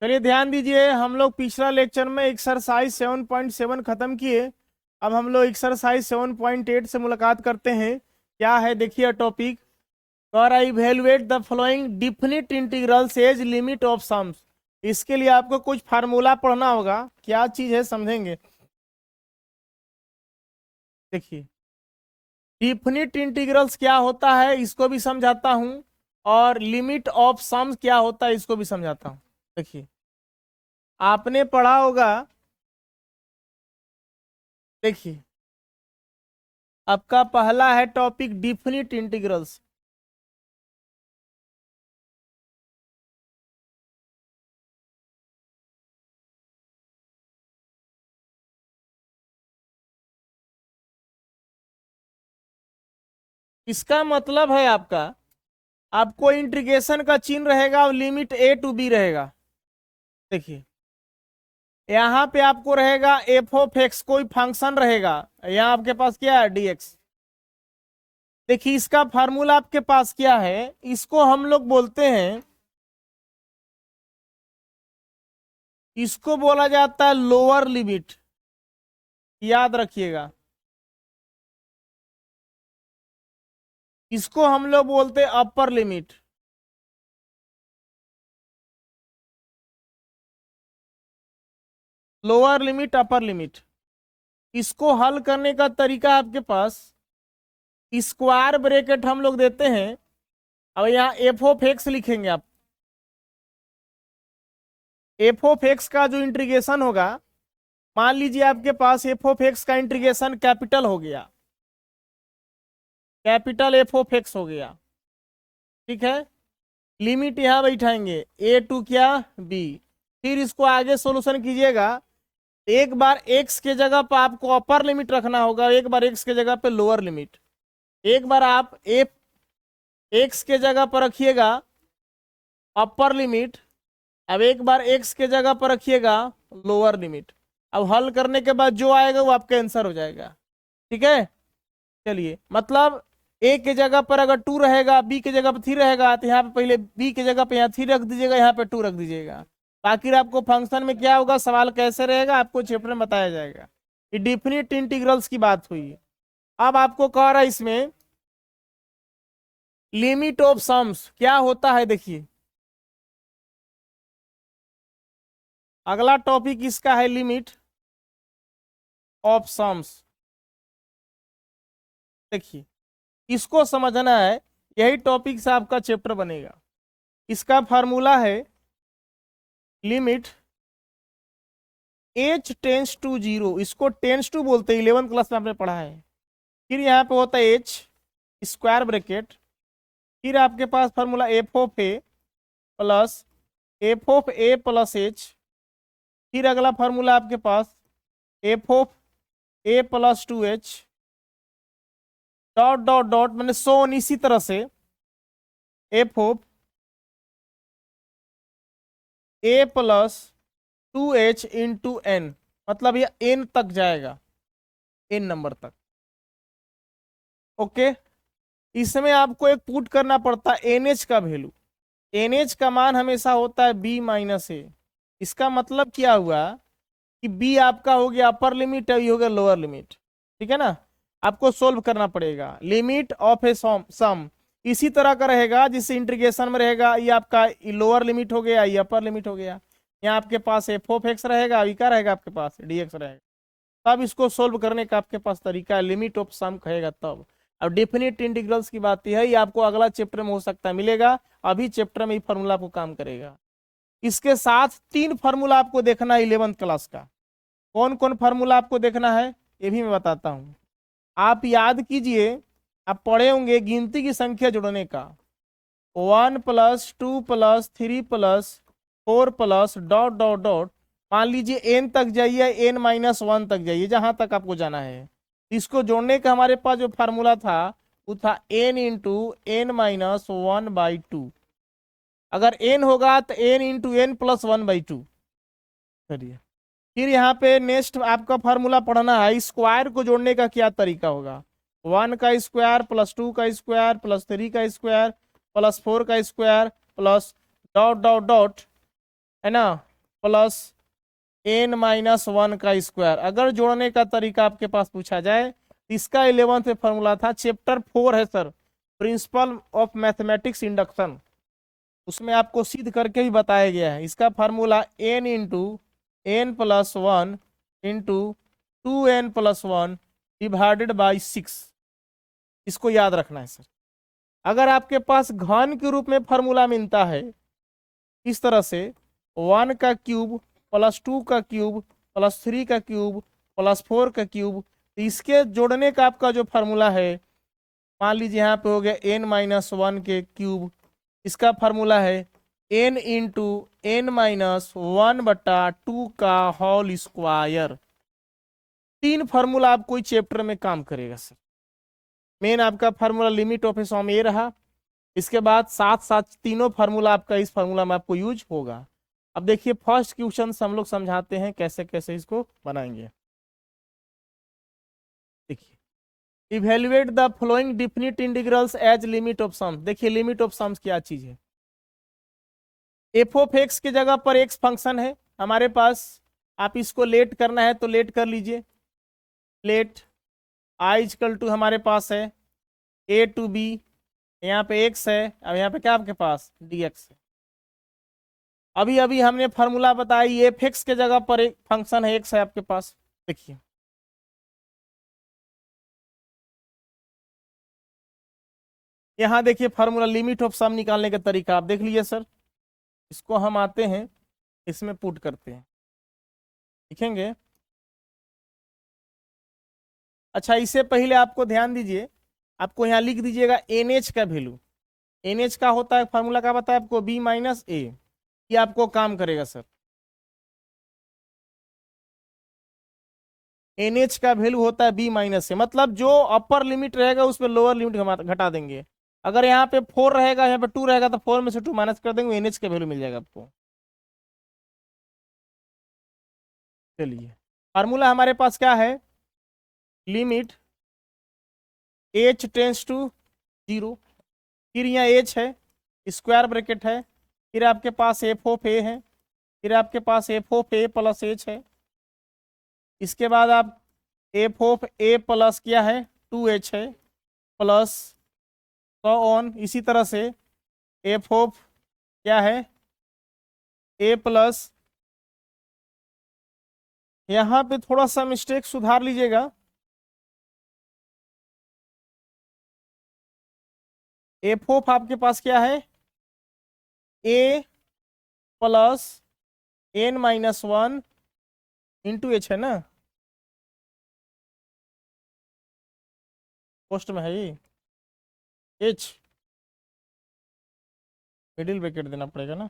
चलिए ध्यान दीजिए, हम लोग पिछला लेक्चर में एक्सरसाइज 7.7 खत्म किए। अब हम लोग एक्सरसाइज 7.8 से मुलाकात करते हैं। क्या है देखिए टॉपिक, और evaluate the following definite integrals age limit of sums. इसके लिए आपको कुछ फार्मूला पढ़ना होगा, क्या चीज है समझेंगे। देखिए डिफिनिट इंटीग्रल्स क्या होता है इसको भी समझाता हूं, और लिमिट ऑफ सम्स क्या होता है इसको भी समझाता हूं। देखिए आपने पढ़ा होगा, देखिए आपका पहला है टॉपिक डिफिनिट इंटीग्रल्स। इसका मतलब है आपको इंटीग्रेशन का चिन्ह रहेगा और लिमिट ए टू बी रहेगा। देखिए यहाँ पे आपको रहेगा एफ ऑफ एक्स, कोई फंक्शन रहेगा, यहाँ आपके पास क्या है डीएक्स। देखिए इसका फार्मूला आपके पास क्या है, इसको हम लोग बोलते हैं, इसको बोला जाता है लोअर लिमिट। याद रखिएगा, इसको हम लोग बोलते हैं upper limit. Lower limit upper limit. इसको हल करने का तरीका आपके पास, स्क्वायर ब्रैकेट हम लोग देते हैं। अब यहाँ एफ ऑफ एक्स लिखेंगे आप। एफ ऑफ एक्स का जो इंटीग्रेशन होगा, मान लीजिए आपके पास एफ ऑफ एक्स का इंटीग्रेशन कैपिटल हो गया, कैपिटल एफ ऑफ एक्स हो गया, ठीक है। लिमिट यहाँ बैठाएंगे ए टू क्या बी, फिर इसको आगे सोल्यूशन कीजिएगा। एक बार एक्स के जगह पर आपको अपर लिमिट रखना होगा, एक बार एक्स के जगह पे लोअर लिमिट। एक बार आप एफ एक्स के जगह पर रखिएगा अपर लिमिट, अब एक बार एक्स के जगह पर रखिएगा लोअर लिमिट। अब हल करने के बाद जो आएगा वो आपका आंसर हो जाएगा, ठीक है। चलिए मतलब ए के जगह पर अगर 2 रहेगा, बी के जगह पर 3 रहेगा, तो यहाँ पे पहले बी के जगह पे यहाँ 3 रख दीजिएगा, यहाँ पे 2 रख दीजिएगा। बाकी आपको फंक्शन में क्या होगा, सवाल कैसे रहेगा आपको चैप्टर में बताया जाएगा। ये डिफिनिट इंटीग्रल्स की बात हुई। अब आपको कह रहा है इसमें लिमिट ऑफ सम्स क्या होता है। देखिए अगला टॉपिक इसका है लिमिट ऑफ सम्स। देखिए इसको समझना है, यही टॉपिक से आपका चैप्टर बनेगा। इसका फार्मूला है लिमिट एच टेंस टू 0, इसको टेंस टू बोलते हैं, 11th क्लास में आपने पढ़ा है। फिर यहाँ पे होता है एच स्क्वायर ब्रैकेट, फिर आपके पास formula f of A plus F of A plus h, फिर अगला फार्मूला आपके पास f of A plus 2h dot dot dot, मैंने सोन इसी तरह से f of A plus 2h into n, मतलब ये एन तक जाएगा, एन नंबर तक। ओके, इसमें आपको एक पुट करना पड़ता है एनएच का वैल्यू। एनएच का मान हमेशा होता है बी माइनस ए। इसका मतलब क्या हुआ कि बी आपका हो गया अपर लिमिट और ये हो गया लोअर लिमिट, ठीक है ना। आपको सोल्व करना पड़ेगा लिमिट ऑफ ए सम, इसी तरह का रहेगा जिससे इंटीग्रेशन में रहेगा, ये आपका लोअर लिमिट हो गया, ये अपर लिमिट हो गया। यहाँ आपके पास एफ ऑफ एक्स रहेगा, अभी क्या रहेगा आपके पास डीएक्स रहेगा। तब इसको सोल्व करने का आपके पास तरीका है, लिमिट ऑफ सम कहेगा तब। अब डेफिनेट इंटीग्रल्स की बात यह है, ये आपको अगला चैप्टर में हो सकता है मिलेगा, अभी चैप्टर में ये फार्मूला आपको काम करेगा। इसके साथ 3 फार्मूला आपको देखना है 11th क्लास का। कौन कौन फार्मूला आपको देखना है ये भी मैं बताता हूं। आप याद कीजिए, आप पढ़े होंगे गिनती की संख्या जोड़ने का, 1 + 2 + 3 + 4 + डॉट डॉट डॉट। मान लीजिए एन तक जाइए, n-1 तक जाइए, जहां तक आपको जाना है। इसको जोड़ने का हमारे पास जो फार्मूला था वो था n × n-1/2। अगर n होगा तो n × n + 1/2। चलिए फिर यहाँ पे नेक्स्ट आपका फार्मूला पढ़ना है, स्क्वायर को जोड़ने का क्या तरीका होगा। 1 का स्क्वायर + 2 का स्क्वायर + 3 का स्क्वायर + 4 का square plus dot dot dot, है ना, प्लस n-1 का स्क्वायर। अगर जोड़ने का तरीका आपके पास पूछा जाए, इसका 11th में फॉर्मूला था, चैप्टर 4 है sir, principle of mathematics induction, उसमें आपको सिद्ध करके ही बताया गया है। इसका formula n into N plus one into 2n+1 divided by 6, इसको याद रखना है सर। अगर आपके पास घन के रूप में फार्मूला मिलता है इस तरह से 1 का क्यूब प्लस 2 का क्यूब प्लस 3 का क्यूब प्लस 4 का क्यूब, तो इसके जोड़ने का आपका जो फार्मूला है, मान लीजिए यहाँ पे हो गया n-1 के क्यूब, इसका फार्मूला है n इंटू n-1/2 का होल स्क्वायर। 3 फार्मूला आपको इस चैप्टर में काम करेगा सर। मेन आपका फार्मूला लिमिट ऑफ ए सम ए रहा, इसके बाद साथ साथ तीनों फार्मूला आपका इस फार्मूला में आपको यूज होगा। अब देखिए फर्स्ट क्वेश्चन हम लोग समझाते हैं कैसे कैसे इसको बनाएंगे। देखिए, evaluate the flowing definite integrals age limit of sums. देखिए लिमिट ऑफ सम्स क्या चीज है। एफ ऑफ एक्स के जगह पर एक्स फंक्शन है हमारे पास, आप इसको लेट करना है तो लेट कर लीजिए। लेट आई इक्वल टू हमारे पास है ए टू बी, यहाँ पे एक्स है, अब यहाँ पे क्या आपके पास डी एक्स है। अभी अभी हमने फार्मूला बताई, एफ एक्स के जगह पर एक फंक्शन है एक्स है आपके पास। देखिए यहाँ देखिए फार्मूला लिमिट ऑफ सम निकालने का तरीका आप देख लीजिए सर। इसको हम आते हैं इसमें पुट करते हैं, लिखेंगे। अच्छा इससे पहले आपको ध्यान दीजिए, आपको यहाँ लिख दीजिएगा NH का वैल्यू। NH का होता है फार्मूला का बताया आपको B-A, ये आपको काम करेगा सर। NH का वैल्यू होता है B-A, मतलब जो अपर लिमिट रहेगा उस पर लोअर लिमिट घटा देंगे। अगर यहाँ पे 4 रहेगा, यहाँ पे 2 रहेगा, तो 4 में से 2 माइनस कर देंगे, NH का वैल्यू मिल जाएगा आपको। चलिए फार्मूला हमारे पास क्या है, लिमिट h टेंस टू 0, फिर यहाँ h है, स्क्वायर ब्रैकेट है, फिर आपके पास एफ ऑफ ए है, फिर आपके पास f of A plus h है, इसके बाद आप एफ ऑफ ए प्लस क्या है 2h है, प्लस सो ऑन। इसी तरह से एफ ऑफ क्या है ए प्लस, यहाँ पे थोड़ा सा मिस्टेक सुधार लीजिएगा, एफ ऑफ आपके पास क्या है ए प्लस n-1 इंटू एच है ना, पोस्ट में है ये एच, मिडिल ब्रैकेट देना पड़ेगा ना।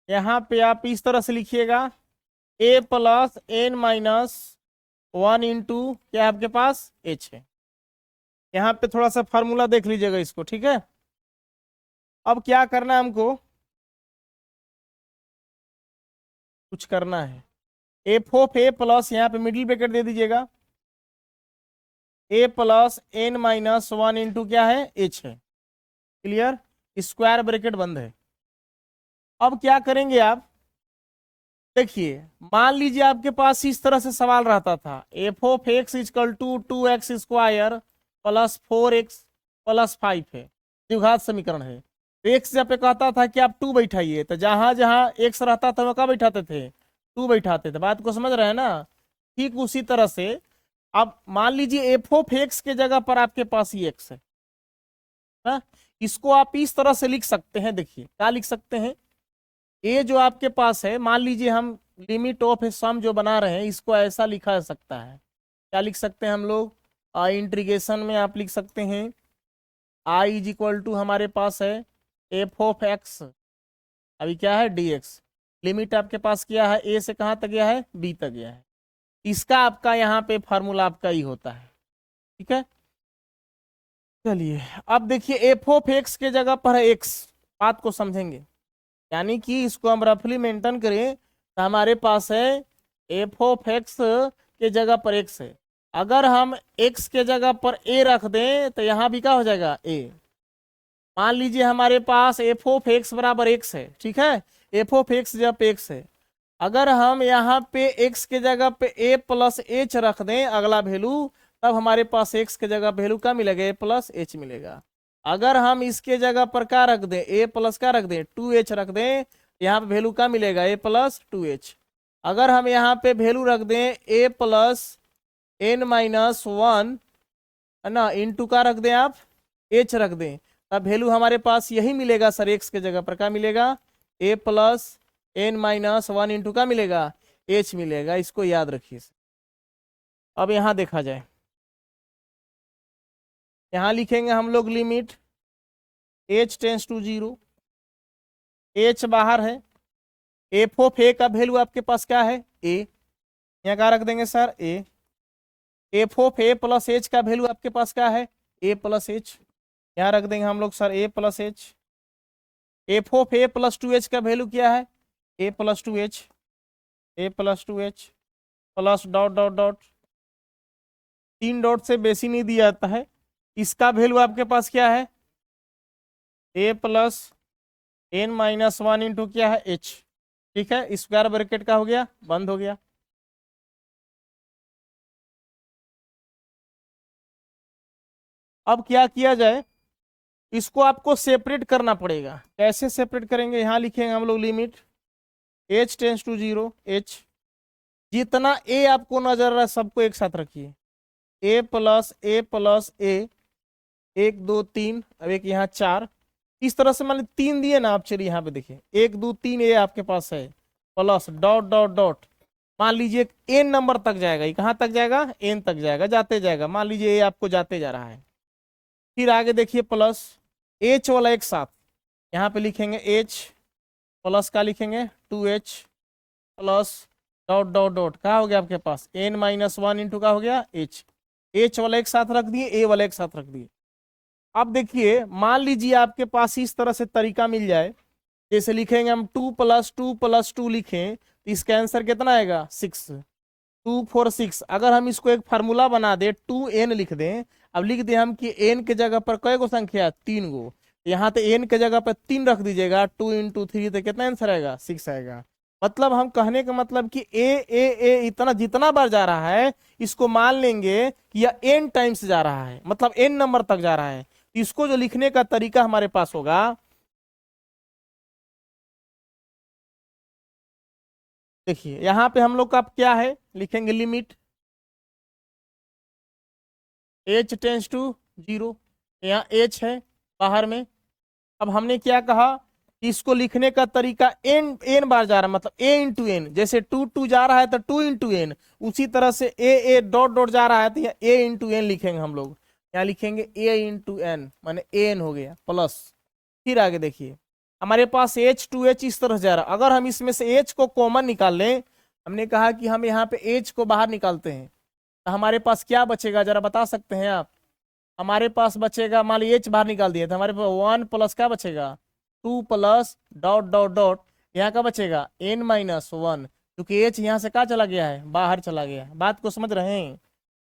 यहाँ पे आप इस तरह से लिखिएगा a प्लस n-1 इंटू क्या आपके पास h है। यहाँ पे थोड़ा सा फार्मूला देख लीजिएगा इसको, ठीक है। अब क्या करना है हमको, कुछ करना है, एफ ऑफ ए प्लस यहाँ पे मिडिल ब्रैकेट दे दीजिएगा, a प्लस n-1 इंटू क्या है h है, क्लियर, स्क्वायर ब्रैकेट बंद है। अब क्या करेंगे आप, देखिए मान लीजिए आपके पास इस तरह से सवाल रहता था, F of X equal to 2x square plus 4x plus 5 है, द्विघात समीकरण है। तो एक्स जब पे कहता था कि आप 2 बैठाइए, तो जहां जहां एक्स रहता था वह क्या बैठाते थे 2 बैठाते थे, बात को समझ रहे हैं ना। ठीक उसी तरह से अब मान लीजिए एफ ऑफ एक्स के जगह पर आपके पास ही एक्स है ना, इसको आप इस तरह से लिख सकते हैं। देखिए क्या लिख सकते हैं, ये जो आपके पास है, मान लीजिए हम लिमिट ऑफ ए सम जो बना रहे हैं, इसको ऐसा लिखा जा सकता है। क्या लिख सकते हैं हम लोग, इंटीग्रेशन में आप लिख सकते हैं i इज इक्वल टू हमारे पास है एफ ऑफ एक्स, अभी क्या है dx, लिमिट आपके पास क्या है a से कहाँ तक गया है b तक गया है। इसका आपका यहाँ पे फार्मूला आपका ही होता है, ठीक है। चलिए अब देखिए एफ ऑफ एक्स के जगह पर है x, बात को समझेंगे, यानी कि इसको हम रफली मेंटेन करें तो हमारे पास है एफ ऑफ एक्स के जगह पर एक्स है। अगर हम एक्स के जगह पर ए रख दें तो यहाँ भी क्या हो जाएगा ए, मान लीजिए हमारे पास एफ ऑफ एक्स बराबर एक्स है, ठीक है, एफ ऑफ एक्स जब एक्स है, अगर हम यहाँ पे x के जगह पे a प्लस एच रख दें अगला वैल्यू, तब हमारे पास x के जगह वैल्यू क्या मिलेगा, a प्लस एच मिलेगा। अगर हम इसके जगह पर क्या रख दें, a प्लस क्या रख दें, 2h रख दें, यहाँ पे वैल्यू क्या मिलेगा, a प्लस 2h। अगर हम यहाँ पे वैल्यू रख दें a प्लस n माइनस 1 है ना, इंटू का रख दें आप h रख दें, तब वैल्यू हमारे पास यही मिलेगा सर, x के जगह पर क्या मिलेगा, a plus n minus 1 into का मिलेगा, h मिलेगा। इसको याद रखिए। अब यहां देखा जाए, यहां लिखेंगे हम लोग limit h tends to 0, h बाहर है, एफ ऑफ ए का वैल्यू आपके पास क्या है, a, यहाँ क्या रख देंगे sir, a, F of A plus h का वैल्यू आपके पास क्या है, a प्लस एच, यहाँ रख देंगे हम लोग sir a plus H. F of A plus 2h का वैल्यू क्या है, a plus 2h, a plus 2h plus dot dot dot, 3 dot से बेसी नहीं दिया जाता है, इसका वैल्यू आपके पास क्या है, a plus n minus 1 into क्या है, h, ठीक है, स्क्वायर ब्रैकेट का हो गया, बंद हो गया। अब क्या किया जाए, इसको आपको सेपरेट करना पड़ेगा। कैसे सेपरेट करेंगे, यहां लिखेंगे हम लोग limit h tends to 0, h, जितना a आपको नजर आ रहा है सबको एक साथ रखिए, a प्लस a, 1 2 3, अब एक यहाँ 4, इस तरह से मान ली 3 दिए ना आप, चलिए यहाँ पे देखिए 1 2 3 a आपके पास है, प्लस डॉट डॉट डॉट, मान लीजिए n नंबर तक जाएगा, ये कहाँ तक जाएगा, n तक जाएगा, जाते जाएगा, मान लीजिए a आपको जाते जा रहा है। फिर आगे देखिए प्लस h वाला एक साथ, यहाँ पे लिखेंगे h प्लस का लिखेंगे 2h plus dot dot dot, क्या हो गया आपके पास, n माइनस 1 इंटू का हो गया h वाला एक साथ रख दिए, a वाला एक साथ रख दिए। अब देखिए मान लीजिए आपके पास इस तरह से तरीका मिल जाए, जैसे लिखेंगे हम 2 प्लस 2 प्लस 2 लिखें, तो इसका आंसर कितना आएगा, 6, 2 4 6। अगर हम इसको एक फार्मूला बना दे 2n लिख दें, अब लिख दें हम कि n के जगह पर कई गो संख्या, 3 गो, यहाँ तो n के जगह पर 3 रख दीजिएगा, 2 इंटू 3 तो कितना आंसर आएगा, 6 आएगा। मतलब हम कहने का मतलब कि ए इतना जितना बार जा रहा है, इसको मान लेंगे कि यह n टाइम्स जा रहा है, मतलब n नंबर तक जा रहा है। इसको जो लिखने का तरीका हमारे पास होगा, देखिए यहां पे हम लोग का क्या है, लिखेंगे लिमिट h टेंस टू 0, यहाँ h है बाहर में। अब हमने क्या कहा, इसको लिखने का तरीका n बार जा रहा है, मतलब a इंटू एन, जैसे 2 2 जा रहा है तो 2 इंटू एन, उसी तरह से a डॉट डॉट जा रहा है तो यहाँ a इंटू एन लिखेंगे हम लोग, यहाँ लिखेंगे a इंटू एन, माने an हो गया प्लस। फिर आगे देखिए हमारे पास h2h इस तरह जा रहा है, अगर हम इसमें से h को कॉमन निकाल लें, हमने कहा कि हम यहाँ पे h को बाहर निकालते हैं, तो हमारे पास क्या बचेगा जरा बता सकते हैं आप, हमारे पास बचेगा, मान लीजिए h बाहर निकाल दिया तो हमारे पास 1 प्लस क्या बचेगा, 2 प्लस डॉट डॉट डॉट, यहाँ का बचेगा n माइनस 1, क्योंकि h यहाँ से क्या चला गया है, बाहर चला गया है। बात को समझ रहे हैं,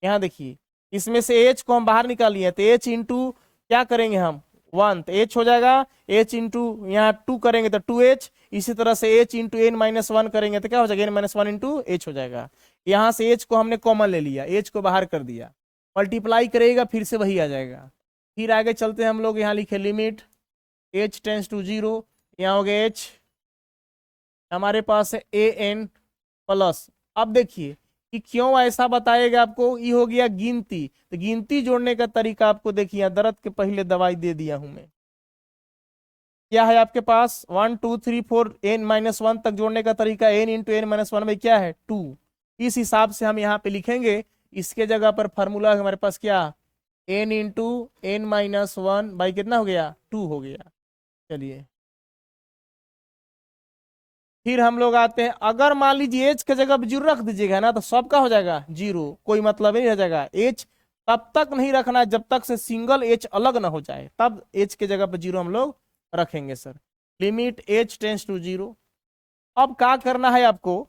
यहाँ देखिए इसमें से h को हम बाहर निकाल लिए तो h इंटू क्या करेंगे हम 1, तो h हो जाएगा, h इंटू यहाँ 2 करेंगे तो 2h, इसी तरह से h इंटू n माइनस 1 करेंगे तो क्या हो जाएगा, n माइनस 1 इंटू h हो जाएगा। यहाँ से h को हमने कॉमन ले लिया, h को बाहर कर दिया, मल्टीप्लाई करेगा फिर से वही आ जाएगा। फिर आगे चलते हैं हम लोग, यहाँ लिखे लिमिट h टेंस टू 0, यहाँ हो गया h, हमारे पास है an प्लस। अब देखिए कि क्यों ऐसा बताएगा आपको, ये हो गया गिनती, तो गिनती जोड़ने का तरीका आपको देखिए, दर्द के पहले दवाई दे दिया हूं मैं, क्या है आपके पास 1 2 3 4 n माइनस 1 तक जोड़ने का तरीका, n इंटू एन माइनस 1 में क्या है 2, इस हिसाब से हम यहाँ पे लिखेंगे। इसके जगह पर फॉर्मूला हमारे पास क्या, n into N minus 1 by कितना हो गया, 2 हो गया। चलिए फिर हम लोग आते हैं, अगर मान लीजिए एच के जगह पे 0 रख दीजिएगा ना, तो सबका हो जाएगा 0, कोई मतलब नहीं रह जाएगा। एच तब तक नहीं रखना है जब तक से सिंगल एच अलग ना हो जाए, तब एच के जगह पे 0 हम लोग रखेंगे sir. Limit H tends to 0। अब क्या करना है आपको,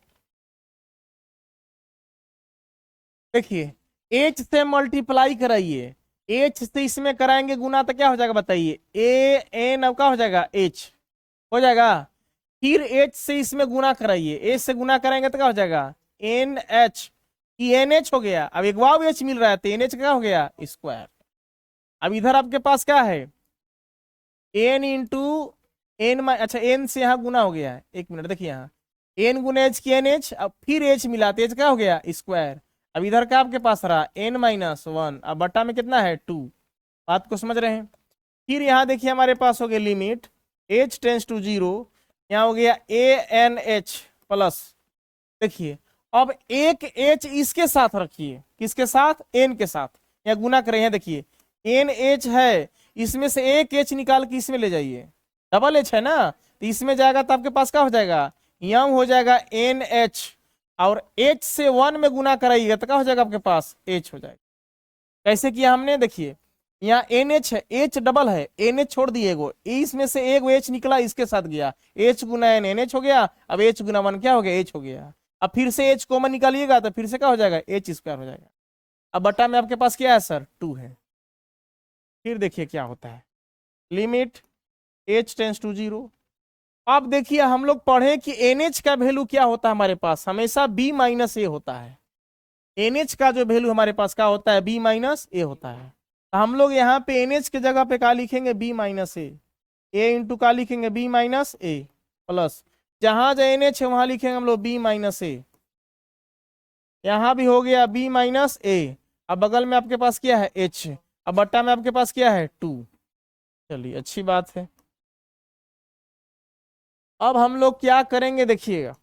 देखिए एच से मल्टीप्लाई कराइए, एच से इसमें कराएंगे गुना तो क्या हो जाएगा बताइए, ए एन अब क्या हो जाएगा एच हो जाएगा। फिर एच से इसमें गुना कराइए, एच से गुना कराएंगे तो क्या हो जाएगा एन एच, एन एच हो गया। अब एक वाव एच मिल रहा है तो एन एच क्या हो गया स्क्वायर। अब इधर आपके पास क्या है एन इंटू एन, अच्छा एन से यहाँ गुना हो गया है, एक मिनट देखिए यहाँ एन गुना एच की एन एच, अब फिर एच मिला तो एच क्या हो गया स्क्वायर। अब इधर का आपके पास रहा एन माइनस वन, अब बट्टा में कितना है टू, बात को समझ रहे हैं। फिर यहाँ देखिए हमारे पास हो गया limit H tends to zero, यहाँ हो गया ए एन एच प्लस, देखिए अब एक एच इसके साथ रखिए, किसके साथ एन के साथ, या गुना करें हैं देखिए एन एच है, इसमें से एक एच निकाल के इसमें ले जाइए, डबल एच है ना तो इसमें जाएगा तो आपके पास क्या हो जाएगा यम हो जाएगा एन एच, और एच से वन में गुना कराइएगा तो क्या हो जाएगा आपके पास एच हो जाएगा। कैसे किया हमने देखिए यहाँ एन एच है, एच डबल है, एन एच छोड़ दिए एगो, इसमें से एक एच निकला इसके साथ गया, एच गुना एन एन एच हो गया, अब एच गुना वन क्या हो गया एच हो गया। अब फिर से एच कॉमन निकालिएगा तो फिर से क्या हो जाएगा एच स्क्वायर हो जाएगा। अब बटा में आपके पास क्या है सर टू है। फिर देखिए क्या होता है limit H tends to zero. अब देखिए हम लोग पढ़े कि एन एच का वैल्यू क्या होता है हमारे पास हमेशा बी माइनस ए होता है, एन एच का जो वैल्यू हमारे पास क्या होता है बी माइनस ए होता है। तो हम लोग यहाँ पे एन एच के जगह पे क्या लिखेंगे बी माइनस ए इंटू का लिखेंगे बी माइनस ए प्लस, जहां जो एन एच है वहां लिखेंगे हम लोग बी माइनस ए, यहाँ भी हो गया बी माइनस ए। अब बगल में आपके पास क्या है एच, अब बट्टा में आपके पास क्या है टू। चलिए अच्छी बात है। अब हम लोग क्या करेंगे देखिएगा,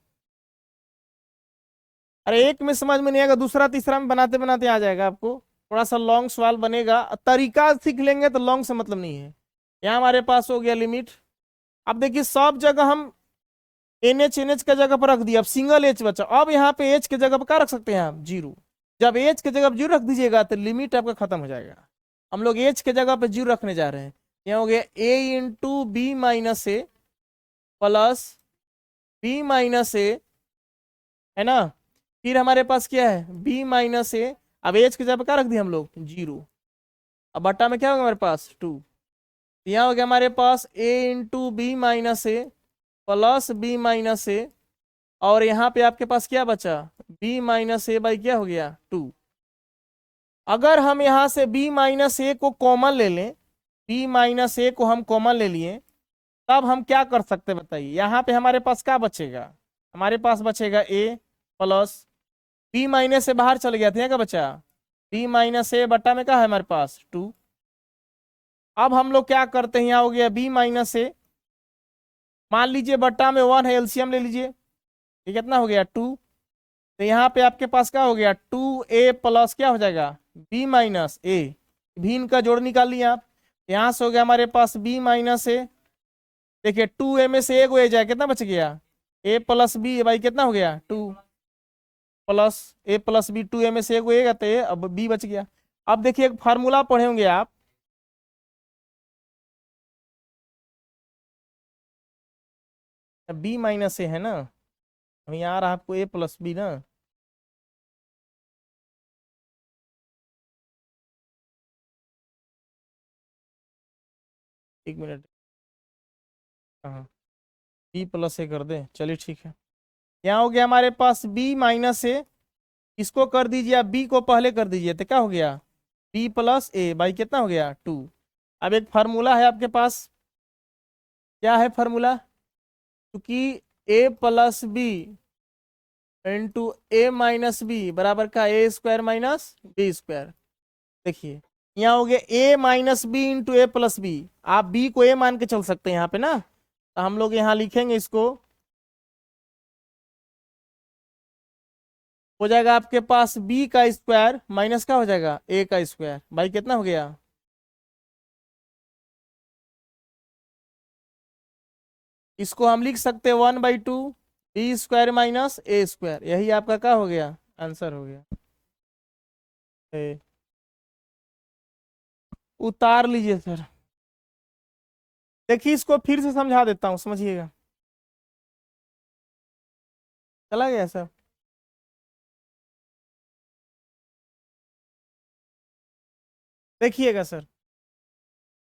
अरे एक में समझ में नहीं आएगा दूसरा तीसरा में बनाते बनाते आ जाएगा आपको, थोड़ा सा लॉन्ग सवाल बनेगा, तरीका सीख लेंगे तो लॉन्ग से मतलब नहीं है। यहाँ हमारे पास हो गया लिमिट, अब देखिए सब जगह हम एन एच का जगह पर रख दिया, अब सिंगल एच बचा, अब यहाँ पे एच के जगह पर क्या रख सकते हैं आप जीरो, जब एच के जगह पर जीरो रख दीजिएगा तो लिमिट आपका खत्म हो जाएगा। हम लोग एच के जगह पे जीरो रखने जा रहे हैं, यहाँ हो गया ए इंटू बी माइनस ए प्लस बी माइनस ए, है ना। फिर हमारे पास क्या है बी माइनस ए, अब एच की जगह क्या रख दिया हम लोग जीरो, अब बट्टा में क्या होगा हमारे पास टू, यहाँ हो गया हमारे पास ए इंटू बी माइनस ए प्लस बी माइनस ए, और यहाँ पे आपके पास क्या बचा बी माइनस ए बाई क्या हो गया टू। अगर हम यहाँ से बी माइनस ए को कॉमन ले लें, बी माइनस ए को हम कॉमन ले लिए, तब हम क्या कर सकते हैं बताइए, यहाँ पे हमारे पास क्या बचेगा, हमारे पास बचेगा ए प्लस बी माइनस से बाहर चल गया था क्या बचा बी माइनस ए बट्टा में क्या है हमारे पास टू। अब हम लोग क्या करते हैं यहाँ हो गया बी माइनस ए, मान लीजिए बट्टा में वन है एलसीएम ले लीजिए, ये कितना हो गया टू, तो यहाँ पे आपके पास क्या हो गया टू ए प्लस क्या हो जाएगा बी माइनस ए, भी इनका जोड़ निकाल लिया आप, यहाँ से हो गया हमारे पास बी माइनस ए, देखिए टू ए में से एक ए जाए कितना बच गया ए प्लस बी भाई कितना हो गया two plus a plus b, two a में से एक होएगा तो ए, अब बी बच गया। अब देखिए एक फार्मूला पढ़े होंगे आप, बी माइनस ए है ना, अब यहाँ आ रहा आपको ए प्लस बी ना, एक मिनट, हाँ बी प्लस ए कर दे चलिए ठीक है। यहाँ हो गया हमारे पास बी माइनस ए, इसको कर दीजिए आप बी को पहले कर दीजिए तो क्या हो गया बी प्लस ए बाई कितना हो गया टू। अब एक फार्मूला है आपके पास, क्या है फार्मूला, क्योंकि ए प्लस बी इंटू ए माइनस बी बराबर का ए स्क्वायर माइनस बी स्क्वायर, देखिए यहाँ हो गया ए minus B into A plus B, आप बी को ए मान के चल सकते हैं यहाँ पे ना, तो हम लोग यहाँ लिखेंगे इसको, हो जाएगा आपके पास बी का स्क्वायर माइनस का हो जाएगा ए का स्क्वायर भाई कितना हो गया, इसको हम लिख सकते हैं one by two B square minus A square, यही आपका क्या हो गया आंसर हो गया। ए, उतार लीजिए सर, देखिए इसको फिर से समझा देता हूँ समझिएगा, चला गया सर। देखिएगा सर,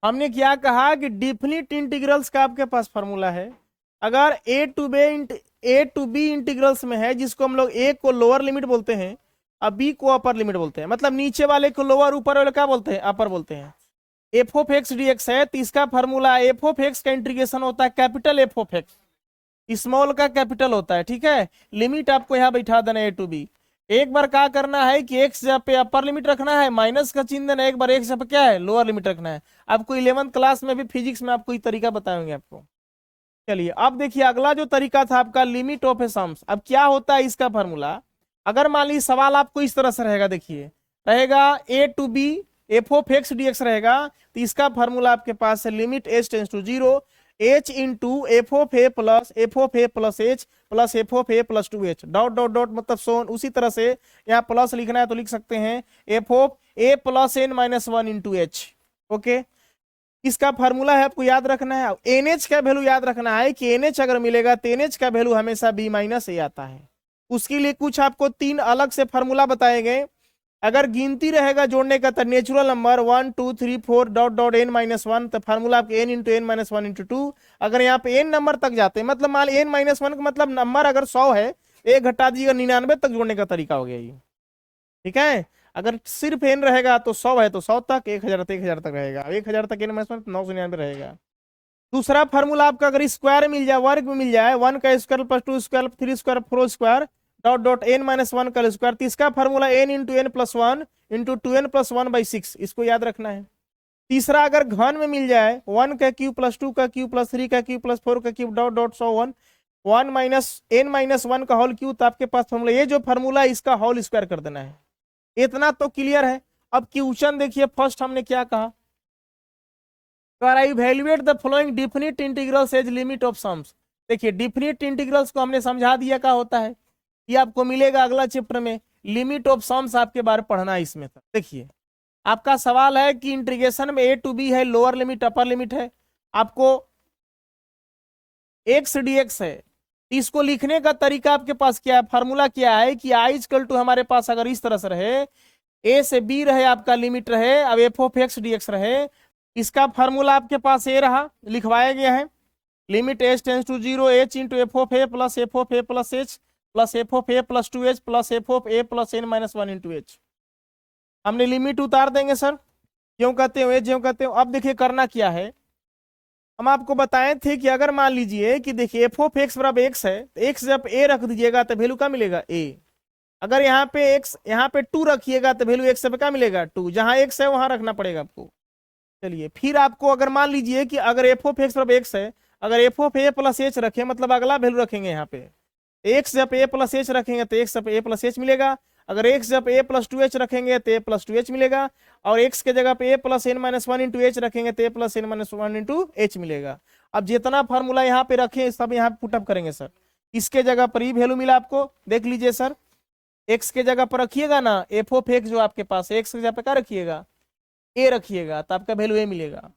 हमने क्या कहा कि डिफिनिट इंटीग्रल्स का आपके पास फॉर्मूला है। अगर ए टू बी इंटीग्रल्स में है, जिसको हम लोग ए को लोअर लिमिट बोलते हैं और बी को अपर लिमिट बोलते हैं, मतलब नीचे वाले को लोअर, ऊपर वाले क्या बोलते हैं, अपर बोलते हैं। F of x d x है, तो इसका फॉर्मूला एफ ऑफ एक्स का इंटीग्रेशन होता है capital F of x, small का कैपिटल होता है, ठीक है। लिमिट आपको यहाँ बैठा देना ए टू बी। एक बार क्या करना है कि एक्स जब पे अपर लिमिट रखना है, माइनस का चिन्ह देना है, एक बार एक्स जब क्या है लोअर लिमिट रखना है। आपको 11th क्लास में भी फिजिक्स में आपको ये तरीका बताएंगे आपको। चलिए अब देखिए अगला जो तरीका था आपका लिमिट ऑफ ए सम्स। अब क्या होता है इसका फॉर्मूला, अगर मान लीजिए सवाल आपको इस तरह से रहेगा, देखिए रहेगा a to b f of x d x रहेगा, तो इसका फॉर्मूला आपके पास है limit H tends to zero H into F of A plus H plus F of A plus two h dot dot dot मतलब so on. उसी तरह से यहाँ प्लस लिखना है तो लिख सकते हैं F of A plus N minus one into H. Okay, इसका फार्मूला है, आपको याद रखना है। एन एच का वैल्यू याद रखना है कि एन एच अगर मिलेगा तो एन एच का वैल्यू हमेशा बी माइनस ए आता है। उसके लिए कुछ आपको 3 अलग से फार्मूला बताए गए। अगर गिनती रहेगा जोड़ने का तो natural number 1 2 3 4 dot dot N minus one, तो फार्मूला आपके N into N minus one into two. अगर यहाँ पे एन नंबर तक जाते हैं, मतलब मान एन माइनस वन का मतलब नंबर अगर 100 है, एक घटा दीजिएगा 99 तक जोड़ने का तरीका हो गया ये, ठीक है। अगर सिर्फ एन रहेगा तो 100 है तो 100 तक, 1000 तो 1000 तक रहेगा, 1000 तक एन माइनस वन 999 रहेगा। दूसरा फार्मूला आपका अगर स्क्वायर मिल जाए, वर्ग में मिल जाए, 1 का square plus 2 square 3 square 4 square dot dot N minus one का स्क्वायर, तो इसका formula N into N plus one into two N plus one by 6, इसको याद रखना है। तीसरा अगर घन में मिल जाए, 1 का क्यूब प्लस 2 का क्यूब प्लस 3 का क्यूब प्लस 4 का cube dot dot 1 minus N minus one का होल क्यूब, तो आपके पास फार्मूला, ये जो फार्मूला है इसका होल स्क्वायर कर देना है। इतना तो क्लियर है। अब क्वेश्चन देखिए, फर्स्ट हमने क्या कहा, evaluate the following definite integrals age limit of sums. देखिए डिफिनिट इंटीग्रल्स को हमने समझा दिया क्या होता है, ये आपको मिलेगा अगला चैप्टर में। लिमिट ऑफ सम्स आपके बारे में पढ़ना है इसमें। देखिए आपका सवाल है कि इंटीग्रेशन में ए टू बी है, लोअर लिमिट अपर लिमिट है, आपको एक्स डी एक्स है, इसको लिखने का तरीका आपके पास क्या है, फार्मूला क्या है कि आई इक्वल टू हमारे पास अगर इस तरह से रहे, ए से बी रहे, आपका लिमिट रहे, अब f of x d x रहे, इसका फार्मूला आपके पास ए रहा, लिखवाया गया है limit H tends to zero H into F of A plus F of A plus H plus F of A plus two H plus F of A plus N minus one into H. हमने limit उतार देंगे sir, क्यों कहते हो, क्यों कहते हो। अब देखिए करना क्या है, हम आपको बताए थे कि अगर मान लीजिए कि देखिए एफ ऑफ एक्स बराबर एक्स है, तो एक्स जब ए रख दीजिएगा तो वैल्यू क्या मिलेगा ए। अगर यहाँ पे एक्स, यहाँ पे 2 रखिएगा तो वैल्यू एक्स पे क्या मिलेगा 2, जहां एक्स है वहां रखना पड़ेगा आपको। चलिए फिर आपको अगर मान लीजिए कि अगर एफ ऑफ एक्स बराबर एक्स है, अगर F of A plus H रखे, मतलब अगला वैल्यू रखेंगे यहाँ पे एक्स जब ए प्लस एच रखेंगे तो एक्स जब ए प्लस एच मिलेगा। अगर एक्स जब ए प्लस टू एच रखेंगे तो ए प्लस टू एच मिलेगा, और एक्स के जगह पे a plus N minus one into h रखेंगे तो a plus N minus one into h मिलेगा। अब जितना फार्मूला यहाँ पे रखे सब यहाँ पे पुटअप करेंगे सर। इसके जगह पर ई वैल्यू मिला आपको, देख लीजिए सर, एक्स के जगह पर रखिएगा ना एफ ऑफ एक्स जो आपके पास एक्स के जगह पे क्या रखिएगा ए रखिएगा, तो आपका वैल्यू ए मिलेगा।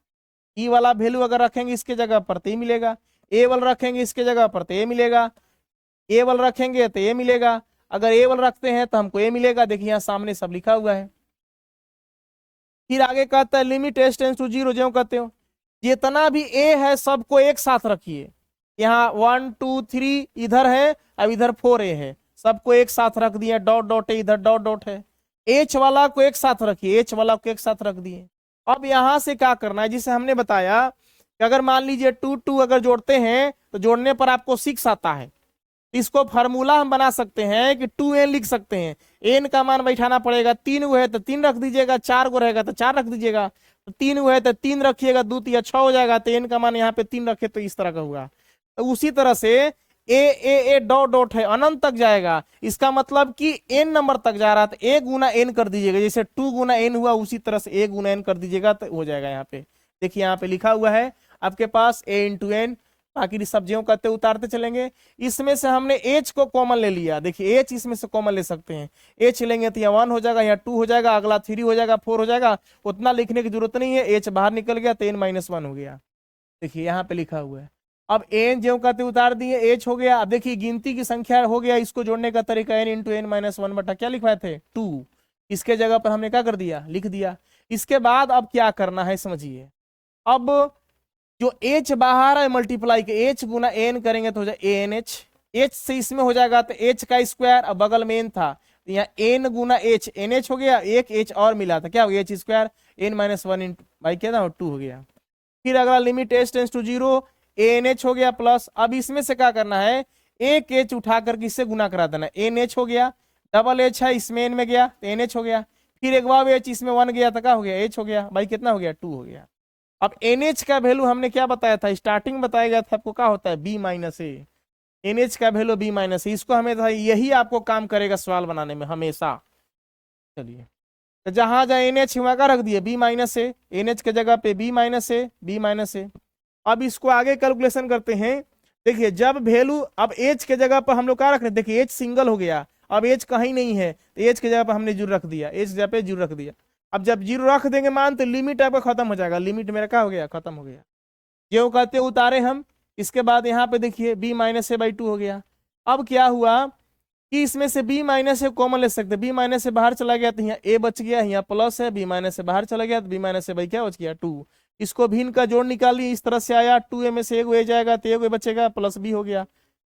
ई वाला वैल्यू अगर रखेंगे इसके जगह पर तो ए मिलेगा, ए वाला रखेंगे इसके जगह पर तो ए मिलेगा, ए वाला रखेंगे तो ए मिलेगा, अगर ए वाला रखते हैं तो हमको ए मिलेगा। देखिए यहाँ सामने सब लिखा हुआ है। फिर आगे कहता है limit H tends to zero, जो कहते हो जितना भी ए है सबको एक साथ रखिए। यहाँ 1 2 3 इधर है, अब इधर 4 ए है, सबको एक साथ रख दिए, डॉट डॉट है इधर डॉट डॉट है। एच वाला को एक साथ रखिए, एच वाला को एक साथ रख दिए। अब यहाँ से क्या करना है, जिसे हमने बताया कि अगर मान लीजिए 2 2 अगर जोड़ते हैं तो जोड़ने पर आपको 6 आता है, इसको फार्मूला हम बना सकते हैं कि 2n लिख सकते हैं। n का मान बैठाना पड़ेगा, 3 गो है तो 3 रख दीजिएगा, 4 गो रहेगा तो 4 रख दीजिएगा, तो 3 गो है तो 3 रखिएगा, 2 या 6 हो जाएगा, तो n का मान यहाँ पे 3 रखे तो इस तरह का हुआ। तो उसी तरह से ए डॉट डॉट है अनंत तक जाएगा, इसका मतलब कि n नंबर तक जा रहा है, तो a गुना n कर दीजिएगा, जैसे 2 गुना n हुआ उसी तरह से a गुना n कर दीजिएगा तो हो जाएगा। यहाँ पे देखिए यहाँ पे लिखा हुआ है आपके पास a इंटू एन, बाकी सब्जियों करते उतारते चलेंगे। इसमें से हमने एच को कॉमन ले लिया, देखिए एच इसमें से कॉमन ले सकते हैं, एच लेंगे तो यहाँ 1 हो जाएगा, यहाँ 2 हो जाएगा, अगला 3 हो जाएगा, 4 हो जाएगा, उतना लिखने की जरूरत नहीं है, एच बाहर निकल गया तो n माइनस वन हो गया। देखिए यहाँ पे लिखा हुआ है। अब एन जो कहते उतार दिए, एच हो गया। अब देखिए गिनती की संख्या हो गया, इसको जोड़ने का तरीका n into N minus one बटा क्या लिखवाए थे 2, इसके जगह पर हमने क्या कर दिया लिख दिया। इसके बाद अब क्या करना है समझिए। अब जो h बाहर है मल्टीप्लाई के h गुना n करेंगे तो हो जाए ANH, h से इसमें हो जाएगा तो h का स्क्वायर, अब बगल में n था तो यहाँ n गुना h NH हो गया, एक h और मिला था क्या हो गया h square, n minus one into भाई क्या था 2 हो गया। फिर अगला limit h tends to 0 ANH हो गया प्लस, अब इसमें से क्या करना है एक h उठा करके इससे गुना करा देना, NH हो गया, डबल h है इसमें n में गया तो NH हो गया, फिर एक बार h इसमें 1 गया तो क्या हो गया h हो गया, भाई कितना हो गया 2 हो गया। अब NH का वैल्यू हमने क्या बताया था, स्टार्टिंग बताया गया था आपको क्या होता है B माइनस ए, NH का वैल्यू B माइनस ए, इसको हमें यही आपको काम करेगा सवाल बनाने में हमेशा। चलिए तो जहां जहां NH हुआ का रख दिए B माइनस ए, NH के जगह पे B माइनस ए, B माइनस ए। अब इसको आगे कैलकुलेशन करते हैं, देखिए जब वैल्यू अब H के जगह पर हम लोग क्या रख रहे हैं, देखिए H सिंगल हो गया, अब H कहीं नहीं है तो H के जगह पर हमने जीरो रख दिया, H जगह पे जीरो रख दिया। अब जब जीरो रख देंगे मान तो लिमिट आपका खत्म हो जाएगा, लिमिट मेरा क्या हो गया खत्म हो गया, जो कहते उतारे हम। इसके बाद यहाँ पे देखिए B माइनस ए बाई 2 हो गया। अब क्या हुआ कि इसमें से B माइनस ए कॉमन ले सकते, B माइनस से बाहर चला गया तो यहाँ A बच गया, यहाँ प्लस है, B माइनस से बाहर चला गया तो B माइनस से भाई क्या बच गया 2। इसको भी इनका जोड़ निकालिए, इस तरह से आया 2A में से एक ए जाएगा तो एक बचेगा प्लस B हो गया।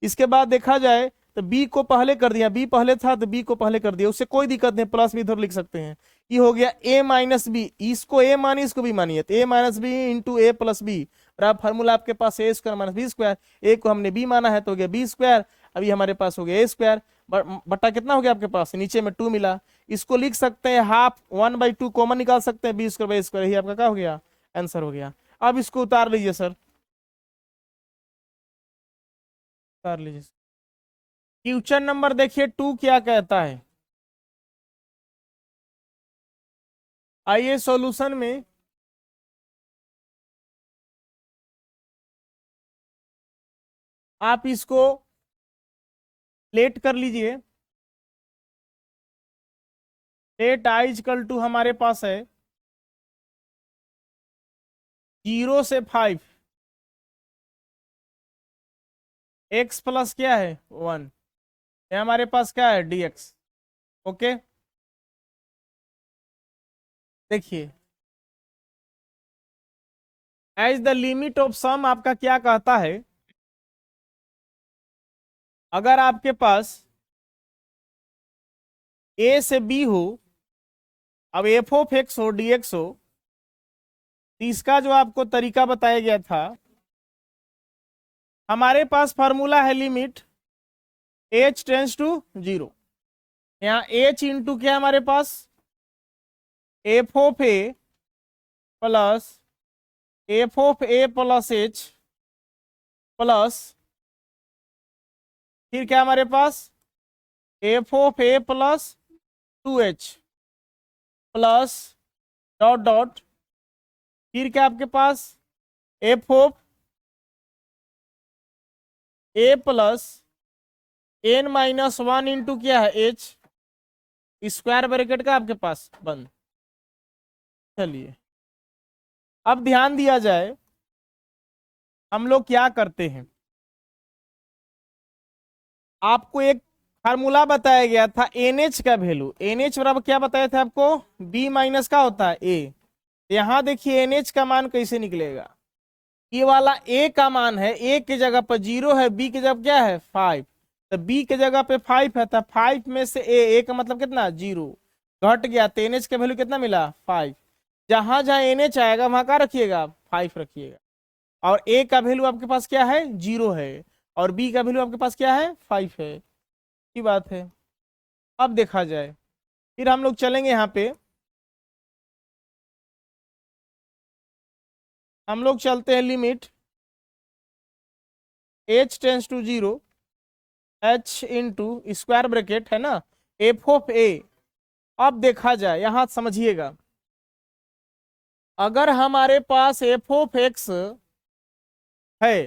इसके बाद देखा जाए तो B को पहले कर दिया, B पहले था तो B को पहले कर दिया, उससे कोई दिक्कत नहीं, प्लस भी इधर लिख सकते हैं। ये हो गया A माइनस बी, इसको A मानिए इसको B मानिए तो A minus B into A plus B, formula आपके पास A square minus B square, A को हमने B माना है तो हो गया B स्क्वायर, अभी हमारे पास हो गया ए स्क्वायर बट्टा कितना हो गया आपके पास नीचे में 2 मिला, इसको लिख सकते हैं हाफ 1/2 कॉमन निकाल सकते हैं, B स्क्वायर बाई स्क्वायर, यही आपका क्या हो गया आंसर हो गया। अब इसको उतार लीजिए सर, उतार लीजिए। क्वेश्चन नंबर देखिए 2 क्या कहता है, आइए सॉल्यूशन में आप इसको लेट कर लीजिए। लेट आई इक्वल टू हमारे पास है 0 से 5, x प्लस क्या है 1, ये हमारे पास क्या है dx। ओके देखिए as the limit of some आपका क्या कहता है, अगर आपके पास a से b हो, अब एफ ऑफ एक्स हो dx हो, तो इसका जो आपको तरीका बताया गया था, हमारे पास फॉर्मूला है लिमिट h टेंस टू 0, यहाँ h इंटू क्या हमारे पास f of A plus F of A plus H plus फिर क्या हमारे पास f of A plus 2h plus dot dot, फिर क्या आपके पास f of A plus n minus 1 into क्या है h स्क्वायर ब्रैकेट का आपके पास बंद। चलिए अब ध्यान दिया जाए, हम लोग क्या करते हैं, आपको एक फार्मूला बताया गया था NH का वैल्यू, NH बराबर क्या बताया था आपको B माइनस का होता है A। यहाँ देखिए NH का मान कैसे निकलेगा, ये वाला A का मान है, A की जगह पर 0 है, B की जगह क्या है 5, तो B की जगह पे 5 है, तो 5 में से A का मतलब कितना 0 घट गया, तो NH का वैल्यू कितना मिला 5। जहां जहां NH आएगा वहां क्या रखिएगा 5 रखिएगा, और A का वैल्यू आपके पास क्या है 0 है, और B का वैल्यू आपके पास क्या है 5 है, की बात है। अब देखा जाए फिर हम लोग चलेंगे यहाँ पे, हम लोग चलते हैं limit h tends to 0 h into square bracket है ना एफ ऑफ ए। अब देखा जाए यहां समझिएगा, अगर हमारे पास एफ ऑफ एक्स है,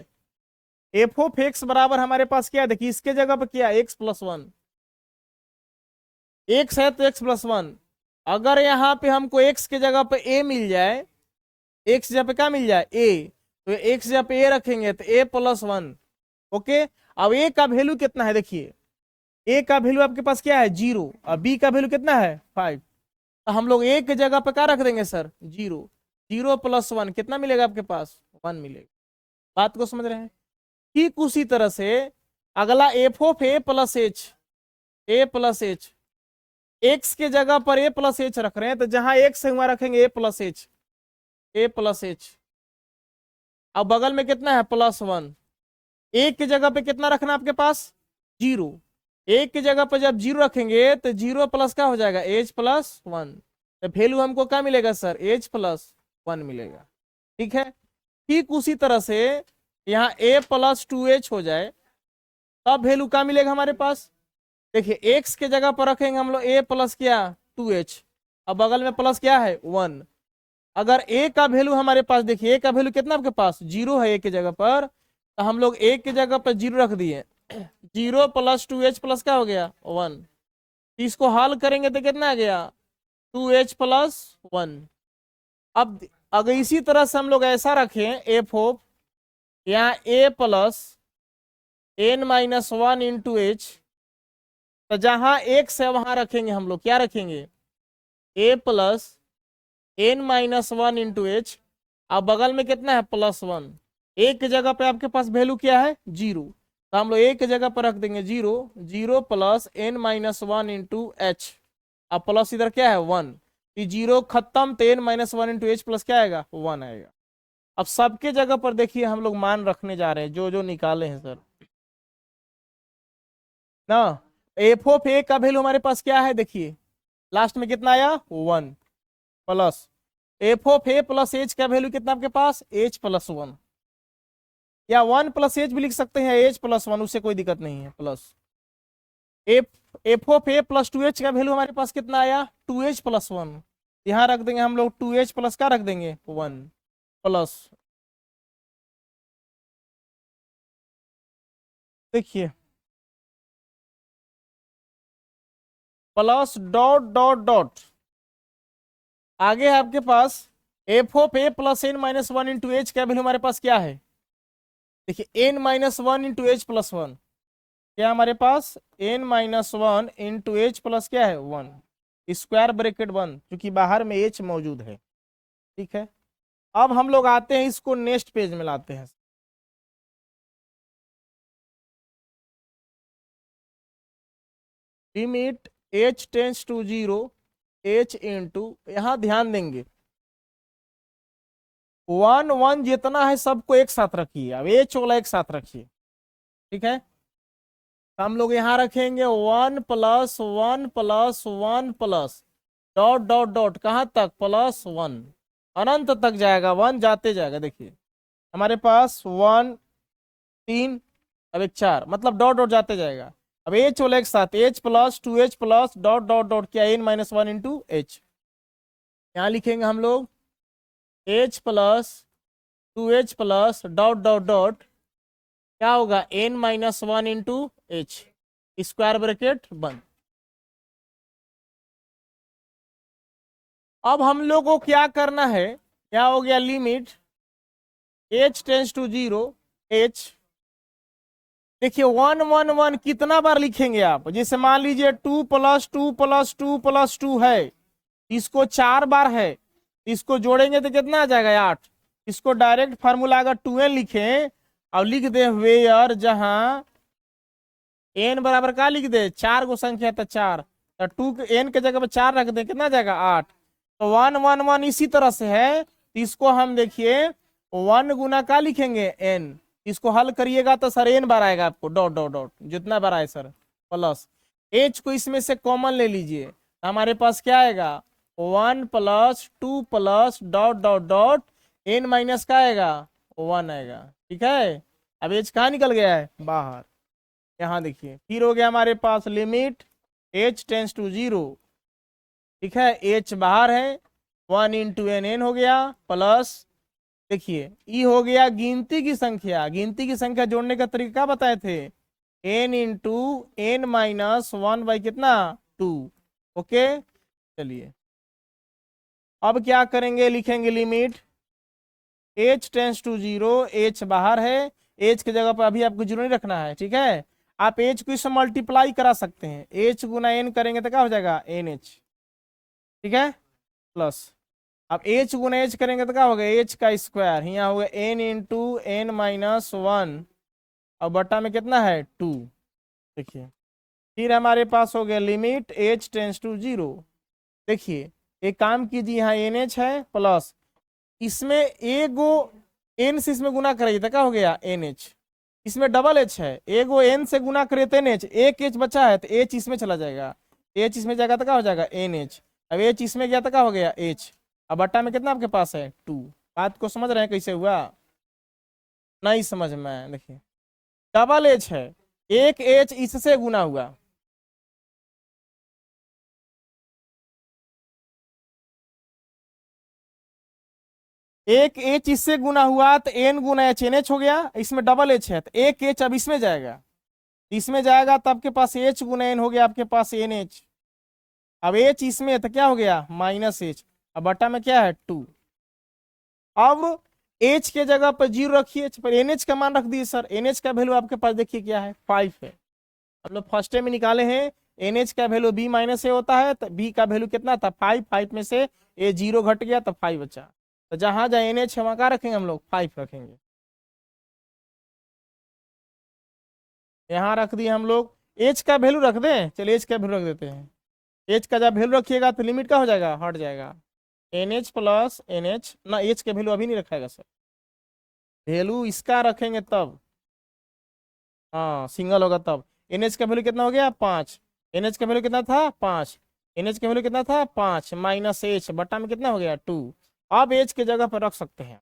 एफ ऑफ एक्स बराबर हमारे पास क्या है, देखिए इसके जगह पर क्या एक्स प्लस 1, एक्स है तो एक्स प्लस 1, अगर यहाँ पे हमको एक्स के जगह पे ए मिल जाए, एक्स जगह पे क्या मिल जाए ए, तो एक्स जगह पे ए रखेंगे तो ए प्लस 1। ओके अब ए का वैल्यू कितना है, देखिए ए का वैल्यू आपके पास क्या है 0 और बी का वैल्यू कितना है 5, तो हम लोग एक जगह पे क्या रख देंगे सर, 0। 0 + 1 कितना मिलेगा आपके पास, 1 मिलेगा। बात को समझ रहे हैं। ठीक उसी तरह से अगला F of A plus H, A plus H, x के जगह पर ए प्लस एच रख रहे हैं, तो जहां एक्स है वहां रखेंगे ए प्लस एच, ए प्लस एच। अब बगल में कितना है, +1। एक की जगह पे कितना रखना आपके पास, 0। एक की जगह पर जब 0 रखेंगे तो 0 प्लस क्या हो जाएगा, एच प्लस 1। तो वैल्यू हमको क्या मिलेगा सर, एच प्लस 1 मिलेगा। ठीक है। ठीक उसी तरह से यहाँ a + 2h हो जाए, तब वैल्यू क्या मिलेगा हमारे पास। देखिए x के जगह पर रखेंगे हम लोग a प्लस क्या, 2h। अब बगल में प्लस क्या है, 1। अगर a का वैल्यू हमारे पास, देखिए a का वैल्यू कितना आपके पास, 0 है a की जगह पर, तो हम लोग a की जगह पर 0 रख दिए। 0 + 2h प्लस क्या हो गया, 1। इसको हल करेंगे तो कितना आ गया, 2h + 1। अब अगर इसी तरह से हम लोग ऐसा रखें एफ ऑफ, यहाँ a + n-1 इंटू एच, तो जहां x है वहां रखेंगे हम लोग क्या रखेंगे, a + n-1 इंटू एच। अब बगल में कितना है, +1। एक जगह पे आपके पास वैल्यू क्या है, 0, तो हम लोग एक जगह पर रख देंगे 0। 0 + n-1 इंटू एच। अब प्लस इधर क्या है, 1। 0 खत्म, तो n-1 इंटू एच प्लस क्या आएगा, 1 आएगा। अब सबके जगह पर देखिए हम लोग मान रखने जा रहे हैं जो जो निकाले हैं सर ना। एफ ऑफ ए का वैल्यू हमारे पास क्या है, देखिए लास्ट में कितना आया, 1 plus F of A plus h का वैल्यू कितना आपके पास, एच + 1, या 1 + एच भी लिख सकते हैं, एच + 1, उससे कोई दिक्कत नहीं है। Plus F of a + 2h का वैल्यू हमारे पास कितना आया, 2h + 1। यहाँ रख देंगे हम लोग 2h प्लस क्या रख देंगे, 1 प्लस, देखिए प्लस डॉट डॉट डॉट, आगे है आपके पास f of a + n-1 into H का वैल्यू हमारे पास क्या है, देखिए n-1 इंटू एच + 1, क्या हमारे पास n-1 इंटू एच प्लस क्या है, 1 स्क्वायर ब्रैकेट 1, क्योंकि बाहर में एच मौजूद है। ठीक है। अब हम लोग आते हैं इसको नेक्स्ट पेज में लाते हैं। Limit h tends to 0, h into, यहां ध्यान देंगे 1 1 जितना है सबको एक साथ रखिए, अब h वाला एक साथ रखिए। ठीक है। तो हम लोग यहां रखेंगे 1 + 1 + 1 प्लस डॉट डॉट डॉट, कहां तक, +1, अनंत तक जाएगा, 1 जाते जाएगा। देखिए हमारे पास 1 3, अब एक 4, मतलब डॉट डॉट जाते जाएगा। अब एच वाला एक साथ, h + 2h plus dot dot dot क्या, n-1 इंटू एच। यहाँ लिखेंगे हम लोग h + 2h plus dot dot dot क्या होगा, n-1 into h square bracket बंद। अब हम लोग को क्या करना है, क्या हो गया, limit h tends to 0, h, देखिए 1 1 1 कितना बार लिखेंगे आप, जैसे मान लीजिए 2 + 2 + 2 + 2 है, इसको 4 बार है, इसको जोड़ेंगे तो कितना आ जाएगा, 8। इसको डायरेक्ट फार्मूला अगर 2n लिखें और लिख दे वेयर, जहां n बराबर का लिख दे, 4 को संख्या तो 4, तो 2 n के जगह पर 4 रख दे, कितना जाएगा, 8। तो 1 1 1 इसी तरह से है, तो इसको हम देखिए 1 गुना का लिखेंगे n, इसको हल करिएगा तो सर n बार आएगा आपको, डॉट डॉट डॉट जितना बार आए सर, प्लस h को इसमें से कॉमन ले लीजिए, हमारे पास क्या आएगा, 1 + 2 plus dot dot dot n- का आएगा, 1 आएगा। ठीक है। अब h कहाँ निकल गया है, बाहर। यहाँ देखिए फिर हो गया हमारे पास लिमिट h टेंस टू 0। ठीक है, h बाहर है, 1 इंटू n हो गया, प्लस देखिए ई हो गया गिनती की संख्या, गिनती की संख्या जोड़ने का तरीका बताए थे, n इंटू n-1 बाई कितना, 2। ओके, चलिए अब क्या करेंगे, लिखेंगे limit h tends to 0, h बाहर है, h की जगह पर अभी आपको 0 नहीं रखना है। ठीक है, आप h को इससे मल्टीप्लाई करा सकते हैं, h गुना n करेंगे तो क्या हो जाएगा, nh। ठीक है, प्लस अब एच गुना एच करेंगे तो क्या होगा, एच का स्क्वायर, यहाँ होगा N into N minus one, और बटा में कितना है 2। देखिए फिर हमारे पास हो गया लिमिट एच टेंस टू 0। देखिए एक काम कीजिए, यहाँ एन एच है प्लस इसमें ए गो एन से इसमें गुना करिए तो क्या हो गया एन एच, इसमें डबल एच है, ए गो एन से गुना करिए तो एन एच, एक एच बचा है तो एच इसमें चला जाएगा, एच इसमें जाएगा तो क्या हो जाएगा एन एच, अब एच इसमें गया तो क्या हो गया एच, अब बट्टा में कितना आपके पास है 2। बात को समझ रहे हैं कैसे हुआ, नहीं समझ में, देखिए डबल एच है, एक एच इससे गुना हुआ, एक एच इससे गुना हुआ तो एन गुना एच एन एच हो गया, इसमें डबल एच है तो एक एच अब इसमें जाएगा, इसमें जाएगा तो आपके पास एच गुना एन हो गया आपके पास एन एच, अब एच इसमें है तो क्या हो गया माइनस एच, अब बटा में क्या है 2। अब एच के जगह पर 0 रखिए, पर एन एच का मान रख दिए सर, एन एच का वैल्यू आपके पास देखिए क्या है 5 है, हम लोग फर्स्ट टाइम में निकाले हैं, एन एच का वैल्यू बी माइनस ए होता है, तो बी का वैल्यू कितना था 5, 5 में से ए 0 घट गया तो 5 बचा, तो जहां जहां एन एच है वहां क्या रखेंगे हम लोग 5 रखेंगे, यहाँ रख दिए हम लोग, एच का वैल्यू रख दें, चलिए एच का वैल्यू रख देते हैं, एच का जब वैल्यू रखिएगा तो लिमिट का हो जाएगा हट जाएगा, N H plus N H ना, एच का वैल्यू अभी नहीं रखाएगा सर, वैल्यू इसका रखेंगे तब, हाँ सिंगल होगा तब, एन एच का वैल्यू कितना हो गया 5, एन एच का वैल्यू कितना था 5, एन एच का वैल्यू कितना था 5 माइनस एच बटा में कितना हो गया 2, अब एच के जगह पर रख सकते हैं,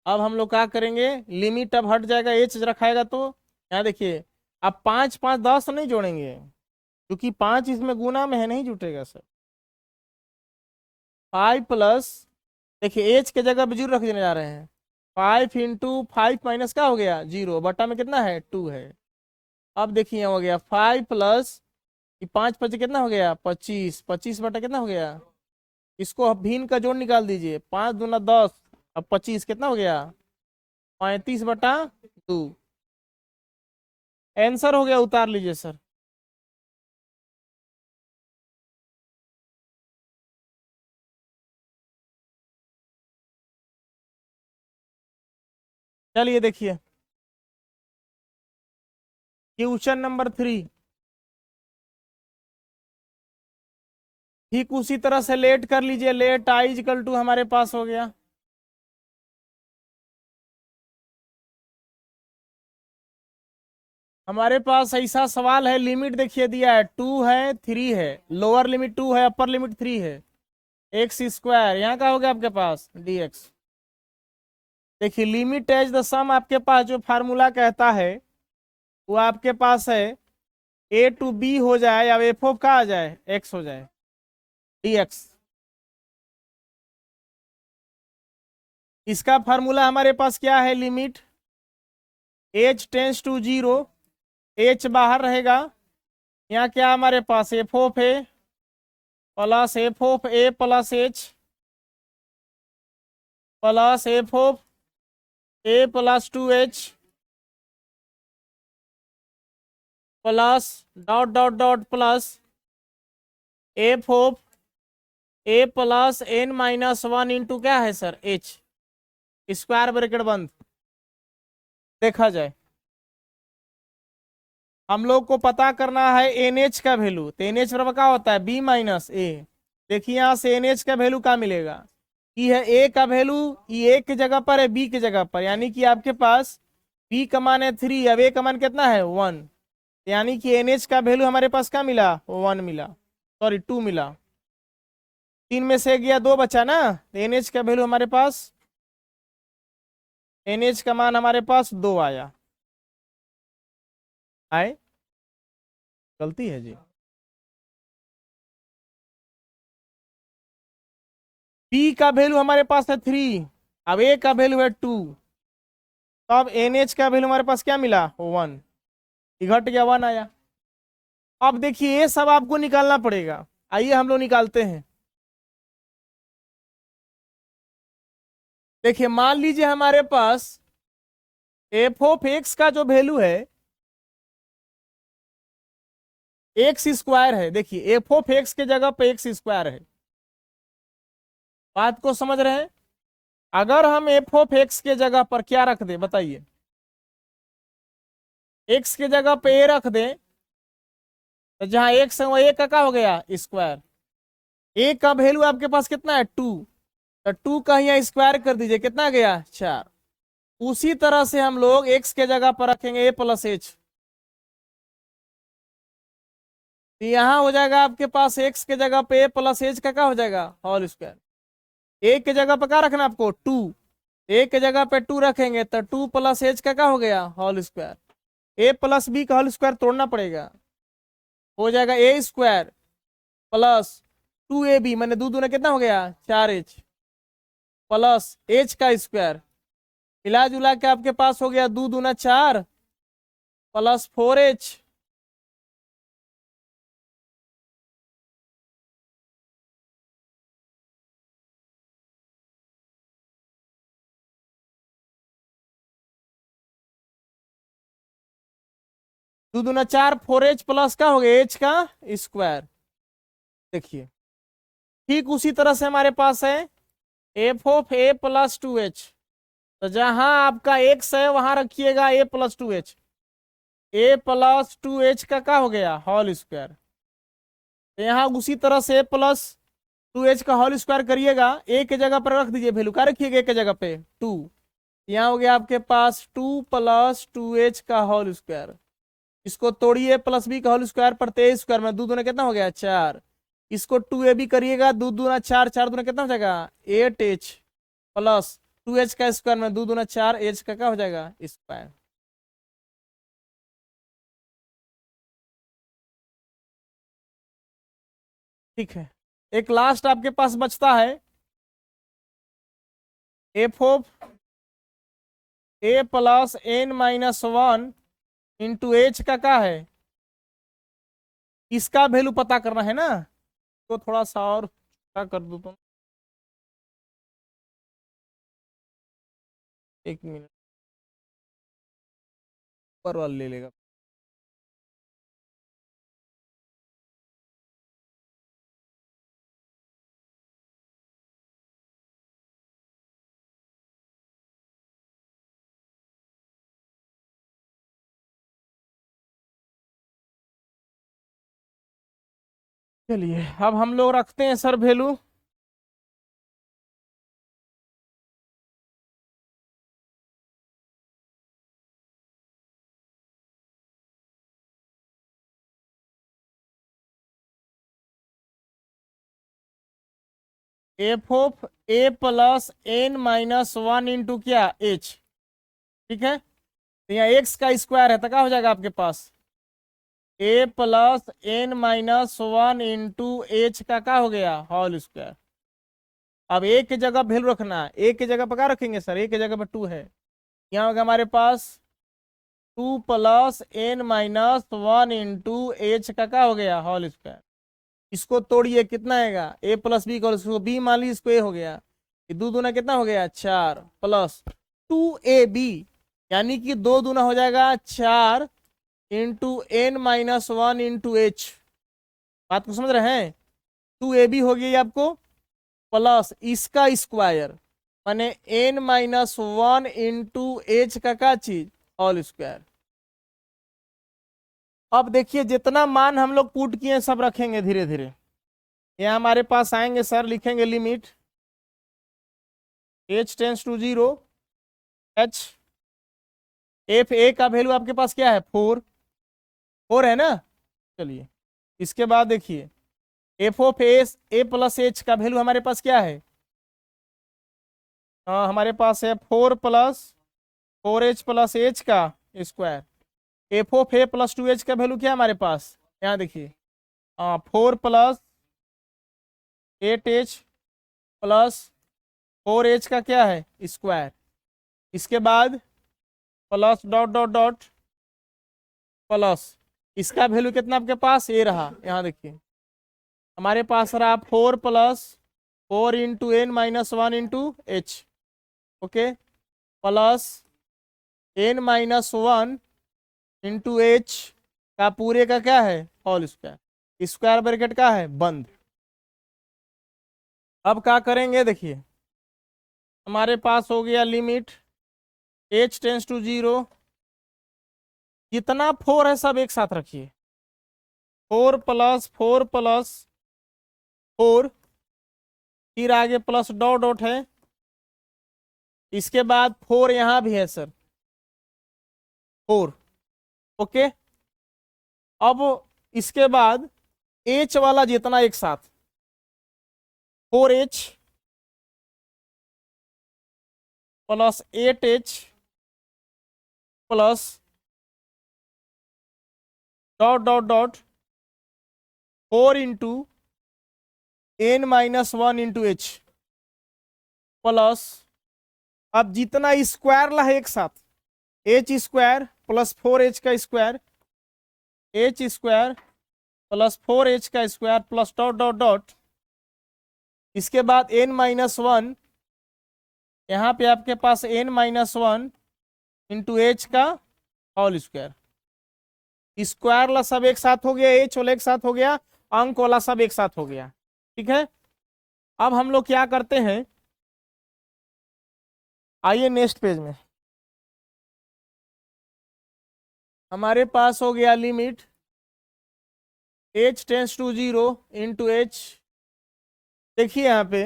अब हम लोग क्या करेंगे, लिमिट अब हट जाएगा एच रखाएगा तो, यहाँ देखिए अब 5 5 10 नहीं जोड़ेंगे, क्योंकि 5 इसमें गुना में है नहीं जुटेगा सर, 5 प्लस, देखिए एच के जगह पे 0 रख देने जा रहे हैं, 5 इंटू 5 माइनस क्या हो गया 0, बटा में कितना है 2 है, अब देखिए यहाँ हो गया 5 प्लस 5 5 कितना हो गया 25, 25 बटा कितना हो गया, इसको अब भिन्न का जोड़ निकाल दीजिए, 5 दूना 10, अब 25 कितना हो गया 35/2, आंसर हो गया, उतार लीजिए सर। चलिए देखिए क्वेश्चन नंबर 3, ठीक उसी तरह से लेट कर लीजिए, लेट आई इक्वल टू हमारे पास हो गया, हमारे पास ऐसा सवाल है, लिमिट देखिए दिया है 2 है 3 है, लोअर लिमिट 2 है अपर लिमिट 3 है, एक्स स्क्वायर यहाँ का हो गया आपके पास dx, देखिए लिमिट एज द सम आपके पास जो फार्मूला कहता है वो आपके पास है ए टू बी हो जाए या एफ ऑफ का आ जाए एक्स हो जाए dx, इसका फार्मूला हमारे पास क्या है, limit H tends to 0, h बाहर रहेगा, यहाँ क्या हमारे पास f of A plus F of A plus H plus F of A plus 2h plus dot dot dot plus F of A plus N minus 1 into क्या है sir H, square bracket बंद, देखा जाए हम लोग को पता करना है एन एच का वैल्यू, तो एन एच बराबर क्या होता है बी माइनस ए, देखिए यहाँ से एन एच का वैल्यू क्या मिलेगा, ये है ए का वैल्यू, ये ए की जगह पर है बी की जगह पर, यानी कि आपके पास बी का मान है 3, अब ए का मान कितना है 1, यानी कि एन एच का वैल्यू हमारे पास क्या मिला 1 मिला, सॉरी 2 मिला, 3 में से गया 2 बचा ना, तो एन एच का वैल्यू हमारे पास, एन एच का मान हमारे पास 2 आया, आए गलती है जी, पी का वैल्यू हमारे पास है 3, अब ए का वैल्यू है 2, तो अब एन एच का वैल्यू हमारे पास क्या मिला 1, घट गया 1 आया, अब देखिए ये सब आपको निकालना पड़ेगा, आइए हम लोग निकालते हैं, देखिए मान लीजिए हमारे पास एफ ऑफ एक्स का जो वैल्यू है एक्स स्क्वायर है, देखिए एफ ऑफ एक्स के जगह पे एक्स स्क्वायर है, बात को समझ रहे हैं। अगर हम एफ ऑफ एक्स के जगह पर क्या रख दे बताइए, एक्स के जगह पे ए रख दे, तो जहां एक्स है वह ए का क्या हो गया स्क्वायर, ए का वैल्यू आपके पास कितना है 2, तो 2 का यहाँ स्क्वायर कर दीजिए, कितना गया 4। उसी तरह से हम लोग एक्स के जगह पर रखेंगे ए प्लस एच, तो यहाँ हो जाएगा आपके पास एक्स के जगह पे ए प्लस एच का क्या हो जाएगा होल स्क्वायर। ए के जगह पे क्या रखना आपको 2, ए के जगह पे 2 रखेंगे तो 2 प्लस एच का क्या हो गया होल स्क्वायर। ए प्लस बी का होल स्क्वायर तोड़ना पड़ेगा, हो जाएगा ए स्क्वायर प्लस 2ab, मैंने दो दूना कितना हो गया 4h प्लस एच का स्क्वायर, मिला जुला के आपके पास हो गया 2 दूना 4 प्लस 4h, दो दूना 4 4h प्लस का हो गया एच का स्क्वायर। देखिए ठीक उसी तरह से हमारे पास है F of A plus 2h, तो जहां आपका एक्स है वहां रखिएगा ए प्लस 2h, ए प्लस 2h का क्या हो गया होल स्क्वायर। तो यहाँ उसी तरह से प्लस 2h का होल स्क्वायर करिएगा, ए के जगह पर रख दीजिए वैल्यू, क्या रखिएगा ए के जगह पे 2, यहाँ हो गया आपके पास 2 प्लस 2h का होल स्क्वायर। इसको तोड़िए, प्लस बी का होल स्क्वायर पर 23 स्क्वायर में दो दूना कितना हो गया 4, इसको 2ab करिएगा, दो दूना 4 4 दूना कितना हो जाएगा 8h प्लस 2h का स्क्वायर में दो दूना 4h का क्या हो जाएगा स्क्वायर। ठीक है, एक लास्ट आपके पास बचता है F of A plus N minus 1 into H का क्या है, इसका वैल्यू पता करना है ना, तो थोड़ा सा और क्या कर दो तुम, एक मिनट ऊपर वाला ले लेगा। चलिए अब हम लोग रखते हैं sir value, F of A plus N minus 1 into क्या एच, ठीक है, तो यहाँ एक्स का स्क्वायर है तो क्या हो जाएगा आपके पास a plus N minus 1 into H का क्या हो गया होल स्क्वायर। अब ए की जगह वैल्यू रखना है, ए की जगह पर क्या रखेंगे सर, ए की जगह पर 2 है, यहाँ होगा हमारे पास 2 plus N minus 1 into H का क्या हो गया होल स्क्वायर। इसको तोड़िए कितना आएगा ए प्लस बी का, इसको बी मान ली, इसको ए हो गया, ये दो दूना कितना हो गया 4 प्लस 2ab, यानी कि दो दूना हो जाएगा 4 into N minus 1 into H, बात को समझ रहे हैं। 2ab हो गई आपको प्लस इसका स्क्वायर माने एन माइनस 1 इंटू एच का क्या चीज ऑल स्क्वायर। अब देखिए जितना मान हम लोग पुट किए सब रखेंगे धीरे धीरे, यहाँ हमारे पास आएंगे सर, लिखेंगे limit h tends to 0 h, F A का वैल्यू आपके पास क्या है 4 है ना। चलिए इसके बाद देखिए F of A plus h का वैल्यू हमारे पास क्या है, हमारे पास है 4 प्लस 4h प्लस एच का square. F of A plus 2h का वैल्यू क्या है हमारे पास, यहाँ देखिए 4 प्लस 8h प्लस 4h का क्या है स्क्वायर, इसके बाद plus dot dot dot plus इसका वैल्यू कितना आपके पास ये रहा, यहाँ देखिए हमारे पास रहा 4 plus 4 into N minus 1 into H, okay, plus N minus 1 into H का पूरे का क्या है होल स्क्वायर, स्क्वायर ब्रैकेट का है बंद। अब क्या करेंगे देखिए, हमारे पास हो गया लिमिट h टेंस टू 0, जितना 4 है सब एक साथ रखिए, 4 प्लस 4 प्लस 4, फिर आगे प्लस डॉट डॉट है, इसके बाद 4 यहां भी है सर 4। ओके, अब इसके बाद h वाला जितना एक साथ 4h plus 8h plus dot dot dot 4 into n-1 into h plus, अब जितना स्क्वायर ला है एक साथ एच स्क्वायर प्लस 4h का square, H square plus 4h का square plus dot dot dot, इसके बाद n-1, यहाँ पे आपके पास n-1 इंटू एच का होल स्क्वायर, स्क्वायर ला सब एक साथ हो गया, एच वाला एक साथ हो गया, अंक वाला सब एक साथ हो गया। ठीक है, अब हम लोग क्या करते हैं, आइए नेक्स्ट पेज में, हमारे पास हो गया limit h tends to 0 into H, देखिए यहाँ पे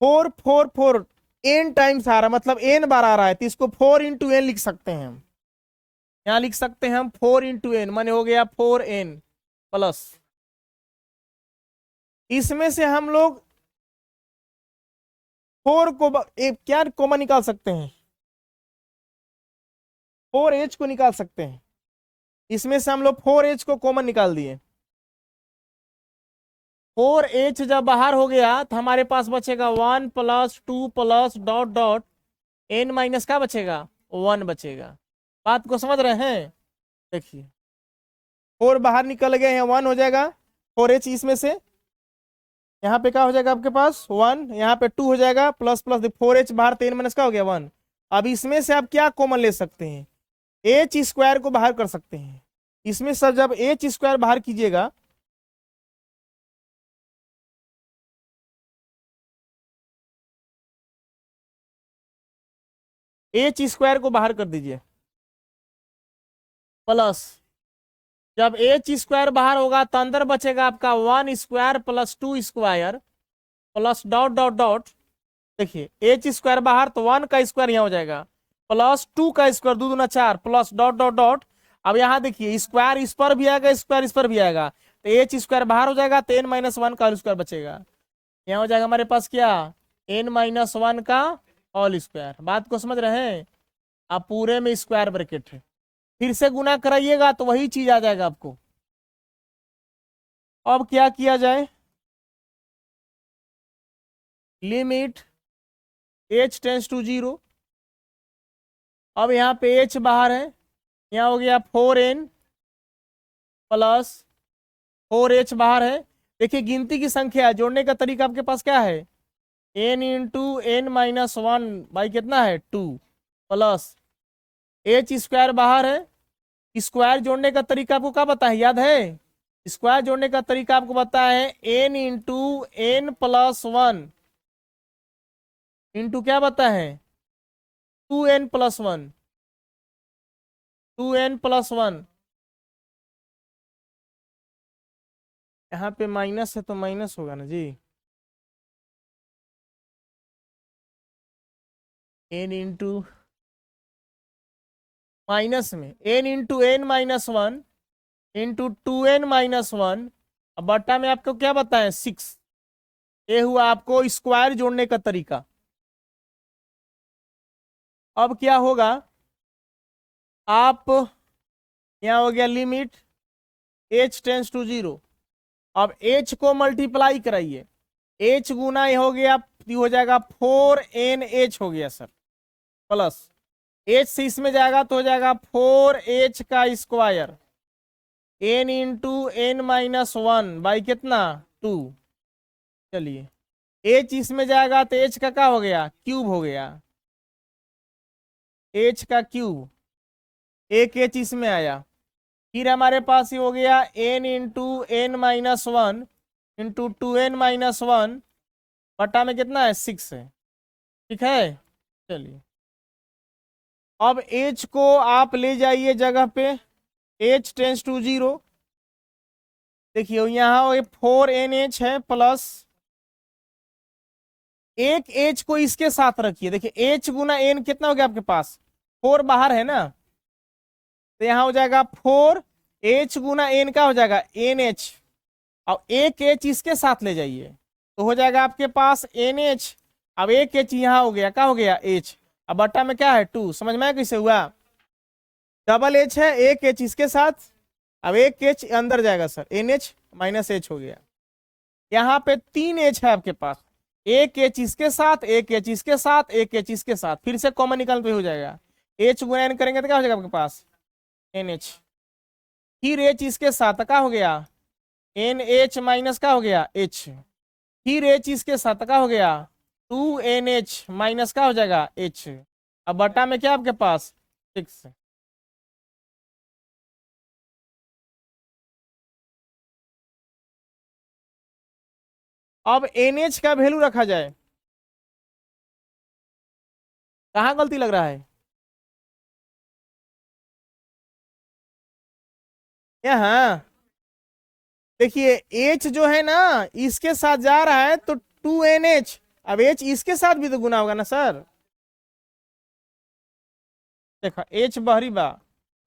4 4 4 n टाइम्स आ रहा है, मतलब n बार आ रहा है, तो इसको 4 इंटू एन लिख सकते हैं हम, यहाँ लिख सकते हैं हम 4 इंटू एन, माने हो गया 4n प्लस, इसमें से हम लोग 4 को क्या कॉमन निकाल सकते हैं, 4h को निकाल सकते हैं, इसमें से हम लोग 4h को कॉमन निकाल दिए, 4h जब बाहर हो गया तो हमारे पास बचेगा 1 plus 2 plus dot dot n minus का बचेगा 1 बचेगा। बात को समझ रहे हैं, देखिए 4 बाहर निकल गए हैं, 1 हो जाएगा 4h, इसमें से यहाँ पे क्या हो जाएगा आपके पास 1, यहाँ पे 2 हो जाएगा प्लस प्लस 4h बाहर, तो n माइनस का हो गया 1। अब इसमें से आप क्या कॉमन ले सकते हैं, एच स्क्वायर को बाहर कर सकते हैं, इसमें सर जब एच स्क्वायर बाहर कीजिएगा, एच स्क्वायर को बाहर कर दीजिए, प्लस जब एच स्क्वायर बाहर होगा तो अंदर बचेगा आपका 1 square plus 2 square plus dot dot dot, देखिए एच स्क्वायर बाहर तो 1 का स्क्वायर यहाँ हो जाएगा प्लस 2 का स्क्वायर 2 दूना 4 प्लस डॉट डॉट डॉट, अब यहाँ देखिए स्क्वायर इस पर भी आएगा, स्क्वायर इस पर भी आएगा, तो एच स्क्वायर बाहर हो जाएगा, तो n-1 का स्क्वायर बचेगा, यहाँ हो जाएगा हमारे पास क्या n-1 का होल स्क्वायर। बात को समझ रहे हैं, अब पूरे में स्क्वायर ब्रैकेट है, फिर से गुना कराइएगा तो वही चीज आ जाएगा आपको। अब क्या किया जाए, लिमिट h टेंस टू 0, अब यहाँ पे h बाहर है, यहाँ हो गया 4n प्लस 4h बाहर है, देखिए गिनती की संख्या जोड़ने का तरीका आपके पास क्या है, n इंटू n-1 बाई कितना है 2 प्लस h स्क्वायर बाहर है, स्क्वायर जोड़ने का तरीका आपको क्या पता है, याद है, स्क्वायर जोड़ने का तरीका आपको पता है n इंटू n+1 इंटू क्या पता है 2n+1, 2n+1, यहाँ पे माइनस है तो माइनस होगा ना जी, n इंटू माइनस में n into n-1 into 2n-1, अब बट्टा में आपको क्या बताएं 6, ये हुआ आपको स्क्वायर जोड़ने का तरीका। अब क्या होगा, आप यहाँ हो गया लिमिट h टेंस टू 0, अब h को मल्टीप्लाई कराइए, h गुना ये हो गया, हो जाएगा 4n-h हो गया सर, प्लस h से इसमें जाएगा तो हो जाएगा 4h का square n into n-1 by कितना 2, चलिए h इसमें जाएगा तो h का क्या हो गया क्यूब हो गया, h का क्यूब एक एच इसमें आया, फिर हमारे पास ये हो गया n into N minus one into 2n-1 बटा में कितना है 6 है। ठीक है, चलिए अब h को आप ले जाइए जगह पे, h टेंस टू 0। देखिए यहाँ 4NH है प्लस एक h को इसके साथ रखिए। देखिए h गुना n कितना हो गया आपके पास, 4 बाहर है ना, तो यहाँ हो जाएगा 4h गुना n का हो जाएगा NH, और एक h इसके साथ ले जाइए तो हो जाएगा आपके पास NH। अब एक h यहाँ हो गया, क्या हो गया h, अब बट्टा में क्या है 2। समझ में कैसे हुआ, डबल h है, एक h इसके साथ, अब एक h अंदर जाएगा सर, NH माइनस h हो गया। यहाँ पे 3h है आपके पास, एक h इसके साथ, एक h इसके साथ, एक h इसके साथ, फिर से कॉमन निकाल पे हो जाएगा, h गुना n करेंगे तो क्या हो जाएगा आपके पास NH, फिर h इसके साथ क्या हो गया NH माइनस का हो गया H, फिर H इसके साथ का हो गया 2NH माइनस का हो जाएगा H, अब बटा में क्या आपके पास 6। अब NH का वैल्यू रखा जाए, कहाँ गलती लग रहा है, यहाँ देखिए H जो है ना इसके साथ जा रहा है तो 2NH, अब H इसके साथ भी तो गुना होगा ना सर। देखा H बहरी बा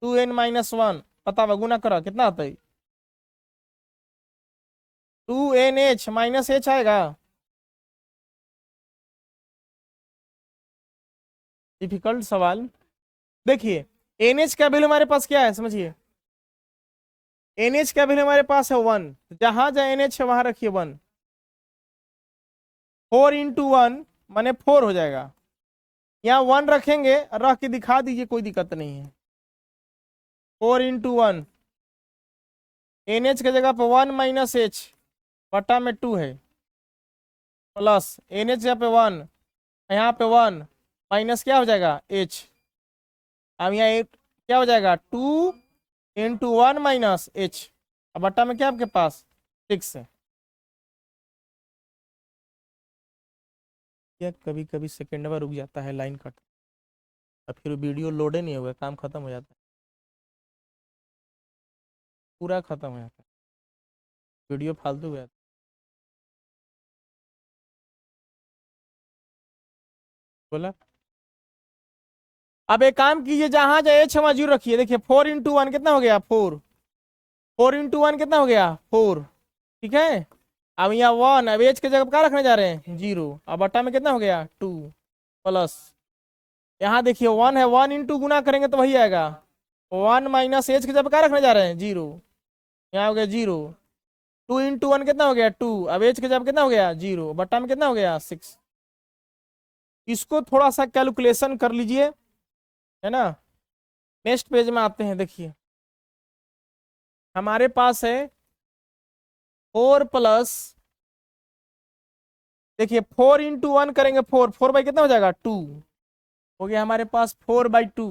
2n-1 पता बा, गुना करो कितना आता है 2NH माइनस H आएगा। डिफिकल्ट सवाल। देखिए NH का वैल्यू हमारे पास क्या है समझिए, NH का वैल्यू हमारे पास है 1, जहां जहां NH है वहां रखिए 1, 4 इंटू 1 माने 4 हो जाएगा, यहाँ 1 रखेंगे, रख के दिखा दीजिए कोई दिक्कत नहीं है। 4 इंटू 1 NH की जगह पर 1 माइनस H बटा में 2 है, प्लस NH यहाँ पे 1, यहाँ पे 1 माइनस क्या हो जाएगा H, अब यहाँ क्या हो जाएगा 2 इंटू 1 माइनस H, अब बट्टा में क्या आपके पास 6 है। क्या कभी कभी सेकेंड में रुक जाता है लाइन कट, और फिर वीडियो लोड नहीं होगा, काम खत्म हो जाता है, पूरा खत्म हो जाता है, वीडियो फालतू हो जाता है। बोला अब एक काम कीजिए, जहां जाए H वहां 0 रखिए। देखिए 4 इंटू 1 कितना हो गया 4, 4 इंटू 1 कितना हो गया 4। ठीक है, अब यहाँ 1, अब H की जगह क्या रखने जा रहे हैं 0, अब बट्टा में कितना हो गया 2, प्लस यहाँ देखिए 1 है, 1 इंटू गुना करेंगे तो वही आएगा 1 माइनस H की जगह क्या रखने जा रहे हैं 0, यहाँ हो गया 0, 2 इंटू 1 कितना हो गया 2, अब H की जगह कितना हो गया 0, बट्टा में कितना हो गया 6। इसको थोड़ा सा कैलकुलेशन कर लीजिए, है ना। नेक्स्ट पेज में आते हैं, देखिए हमारे पास है 4 प्लस, देखिए 4 इंटू 1 करेंगे 4, 4 बाई कितना हो जाएगा 2, हो गया हमारे पास 4/2,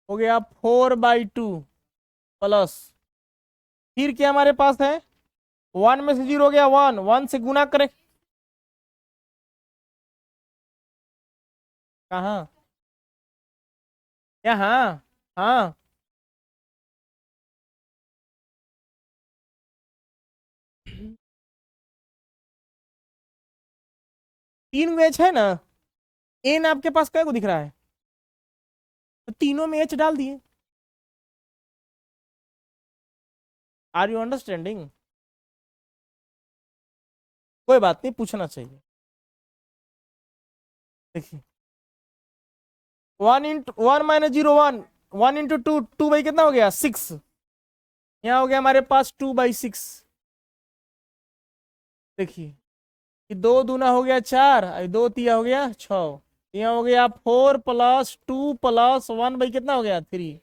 हो गया 4/2 प्लस, फिर क्या हमारे पास है 1 में से 0 हो गया 1, 1 से गुना करें, कहाँ यहाँ, हाँ 3 में H है ना, N आपके पास क्या को दिख रहा है, तो तीनों में H डाल दिए। आर यू अंडरस्टैंडिंग, कोई बात नहीं पूछना चाहिए। देखिए 1 इंटू 1 माइनस 0 1, 1 इंटू 2, 2 बाई कितना हो गया 6, यहाँ हो गया हमारे पास 2/6। देखिए कि 2 दूना हो गया 4, 2 तिया हो गया 6, यहाँ हो गया 4 प्लस 2 प्लस 1 बाई कितना हो गया 3,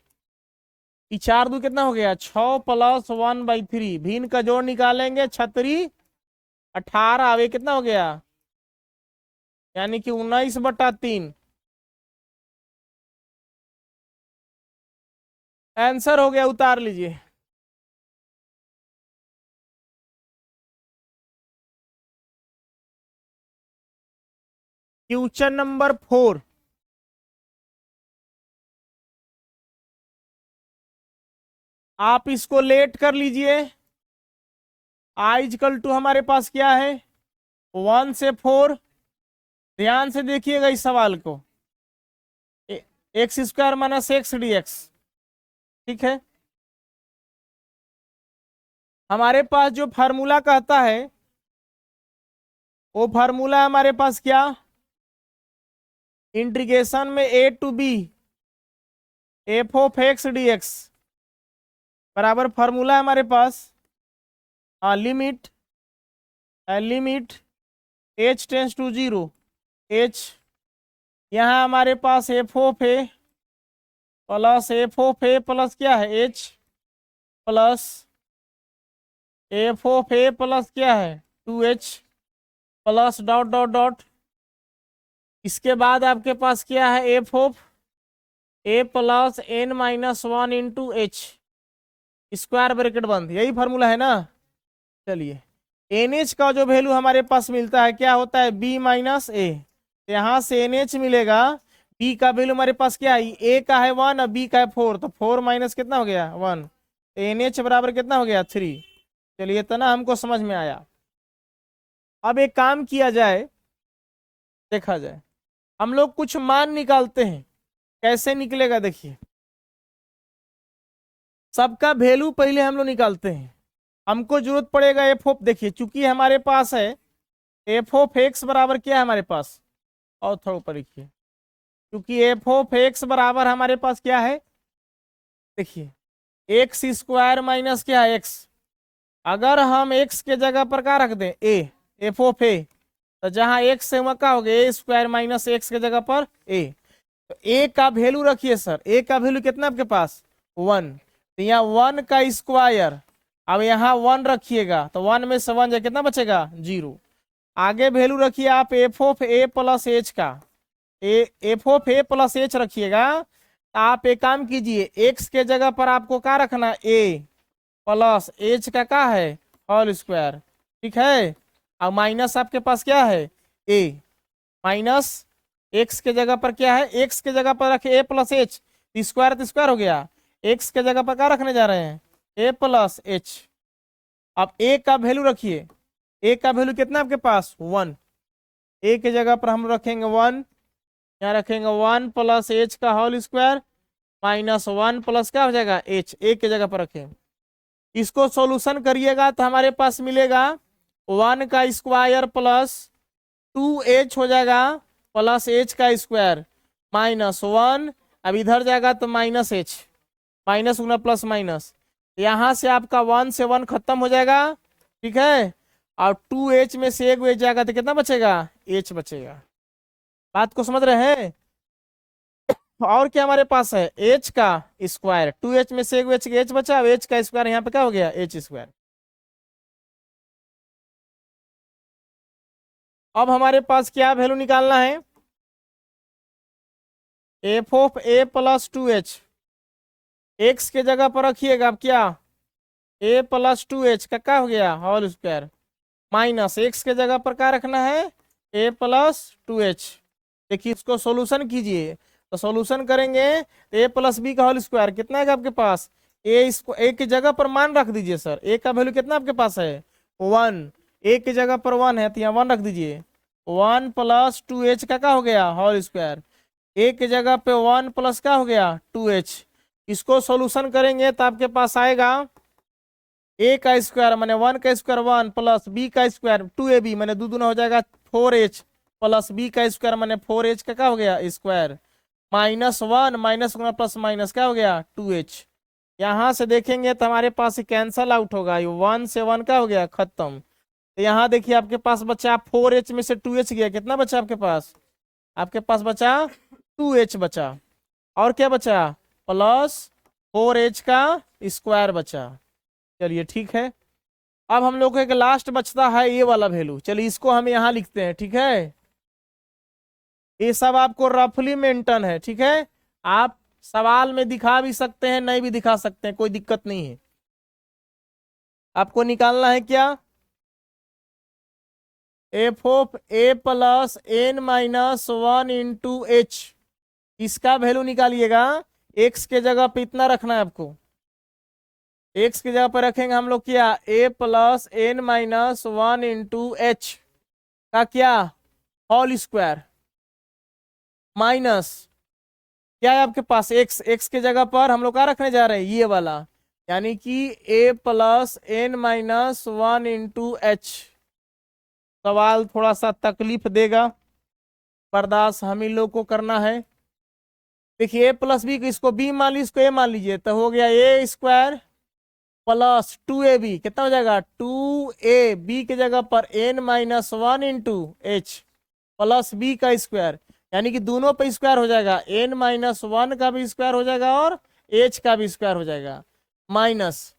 ये 4 दो कितना हो गया 6 प्लस 1/3, भिन्न का जोड़ निकालेंगे 36 18, अब ये कितना हो गया यानी कि 19/3 आंसर हो गया, उतार लीजिए। क्वेश्चन नंबर 4, आप इसको लेट कर लीजिए। आई इक्वल टू हमारे पास क्या है, 1 से 4। ध्यान से देखिएगा इस सवाल को, x² माइनस एक्स dx। ठीक है, हमारे पास जो फार्मूला कहता है वो फार्मूला हमारे पास क्या, इंटीग्रेशन में a to b f of x dx बराबर फार्मूला है हमारे पास, limit limit h tends to 0, h यहाँ हमारे पास एफ ऑफ ए प्लस क्या है h plus F of A plus क्या है 2h plus dot dot dot. इसके बाद आपके पास क्या है, F of A plus n minus 1 into h square bracket बंद। यही फार्मूला है ना। चलिए, NH का जो वैल्यू हमारे पास मिलता है क्या होता है, B माइनस ए। यहाँ से NH मिलेगा, B का वैल्यू हमारे पास क्या है, A का है 1 और B का है 4, तो 4 माइनस कितना हो गया 1, NH बराबर कितना हो गया 3। चलिए, इतना हमको समझ में आया। अब एक काम किया जाए, देखा जाए, हम लोग कुछ मान निकालते हैं। कैसे निकलेगा देखिए, सबका वैल्यू पहले हम लोग निकालते हैं। हमको जरूरत पड़ेगा एफ ऑफ, देखिए चूंकि हमारे पास है एफ ऑफ एक्स बराबर क्या है हमारे पास, और थोड़ा ऊपर लिखिए, क्योंकि एफ ऑफ एक्स बराबर हमारे पास क्या है, देखिए एक्स स्क्वायर माइनस क्या है एक्स। अगर हम एक्स के जगह पर क्या रख दें ए, एफ ऑफ ए, तो जहां एक्स से वहां क्या हो गया ए स्क्वायर माइनस एक्स के जगह पर ए। तो ए का वैल्यू रखिए सर, ए का वैल्यू कितना आपके पास 1, तो यहाँ 1 का स्क्वायर, अब यहाँ 1 रखिएगा तो 1 में से 1 जाए कितना बचेगा 0। आगे वैल्यू रखिए आप f of A plus h का, f of A plus h रखिएगा। आप एक काम कीजिए, एक्स के जगह पर आपको क्या रखना, ए प्लस एच का क्या है होल स्क्वायर। ठीक है, अब माइनस आपके पास क्या है ए, माइनस एक्स के जगह पर क्या है, एक्स के जगह पर रखे ए प्लस एच, स्क्वायर तो स्क्वायर हो गया, एक्स के जगह पर क्या रखने जा रहे हैं ए प्लस एच। अब ए का वैल्यू रखिए, ए का वैल्यू कितना आपके पास 1, ए के जगह पर हम रखेंगे 1, यहाँ रखेंगे 1 प्लस एच का होल स्क्वायर माइनस 1 प्लस क्या हो जाएगा एच, ए के जगह पर रखें। इसको सॉल्यूशन करिएगा तो हमारे पास मिलेगा 1 का स्क्वायर प्लस 2h हो जाएगा प्लस h का स्क्वायर माइनस 1, अब इधर जाएगा तो माइनस h, माइनस गुना प्लस माइनस, यहाँ से आपका 1 से 1 खत्म हो जाएगा। ठीक है, और 2h में से एक जाएगा तो कितना बचेगा h बचेगा। बात को समझ रहे हैं। और क्या हमारे पास है h का स्क्वायर, 2h में से एक h बचा, अब h का स्क्वायर यहाँ पे क्या हो गया h स्क्वायर। अब हमारे पास क्या वैल्यू निकालना है, F of A plus 2h, x के जगह पर रखिएगा अब क्या ए प्लस 2h का क्या हो गया होल स्क्वायर माइनस एक्स के जगह पर क्या रखना है ए प्लस 2h। देखिए इसको सॉल्यूशन कीजिए, तो सॉल्यूशन करेंगे तो ए प्लस बी का होल स्क्वायर कितना है आपके पास, ए की जगह पर मान रख दीजिए सर, ए का वैल्यू कितना आपके पास है 1, ए की जगह पर 1 है तो यहाँ 1 रख दीजिए, 1 प्लस 2h का क्या हो गया होल स्क्वायर, ए की जगह पे 1 प्लस क्या हो गया 2h। इसको सॉल्यूशन करेंगे तो आपके पास आएगा ए का स्क्वायर माने 1 का स्क्वायर 1 प्लस बी का स्क्वायर 2ab माने दो दूना हो जाएगा 4h प्लस बी का स्क्वायर माने 4h का क्या हो गया square minus 1 minus plus minus क्या हो गया 2h। यहाँ से देखेंगे तो हमारे पास कैंसल आउट होगा, 1 से 1 क्या हो गया खत्म। तो यहाँ देखिए आपके पास बचा 4h में से 2h गया, कितना बचा आपके पास बचा 2h बचा, और क्या बचा प्लस 4h का स्क्वायर बचा। चलिए ठीक है, अब हम लोग को एक लास्ट बचता है ये वाला वैल्यू, चलिए इसको हम यहाँ लिखते हैं। ठीक है, ये सब आपको रफली मेंटेन है, ठीक है। आप सवाल में दिखा भी सकते हैं, नहीं भी दिखा सकते हैं, कोई दिक्कत नहीं है। आपको निकालना है क्या, f of A plus N minus one into h. इसका वैल्यू निकालिएगा। एक्स के जगह पे इतना रखना है आपको, एक्स की जगह पर रखेंगे हम लोग क्या, a plus N minus one into H का क्या, होल स्क्वायर, माइनस क्या है आपके पास, एक्स, एक्स के जगह पर हम लोग क्या रखने जा रहे हैं, ये वाला, यानी कि a plus N minus one into h. सवाल थोड़ा सा तकलीफ देगा, बर्दाश्त हम ही लोग को करना है। देखिए ए प्लस बी, इसको बी मान लीजिए, इसको ए मान लीजिए, तो हो गया a square plus two a b, कितना हो जाएगा, टू ए बी के जगह पर n minus one into h plus b का स्क्वायर, यानी कि दोनों पे स्क्वायर हो जाएगा, एन माइनस वन का भी स्क्वायर हो जाएगा और एच का भी स्क्वायर हो जाएगा, माइनस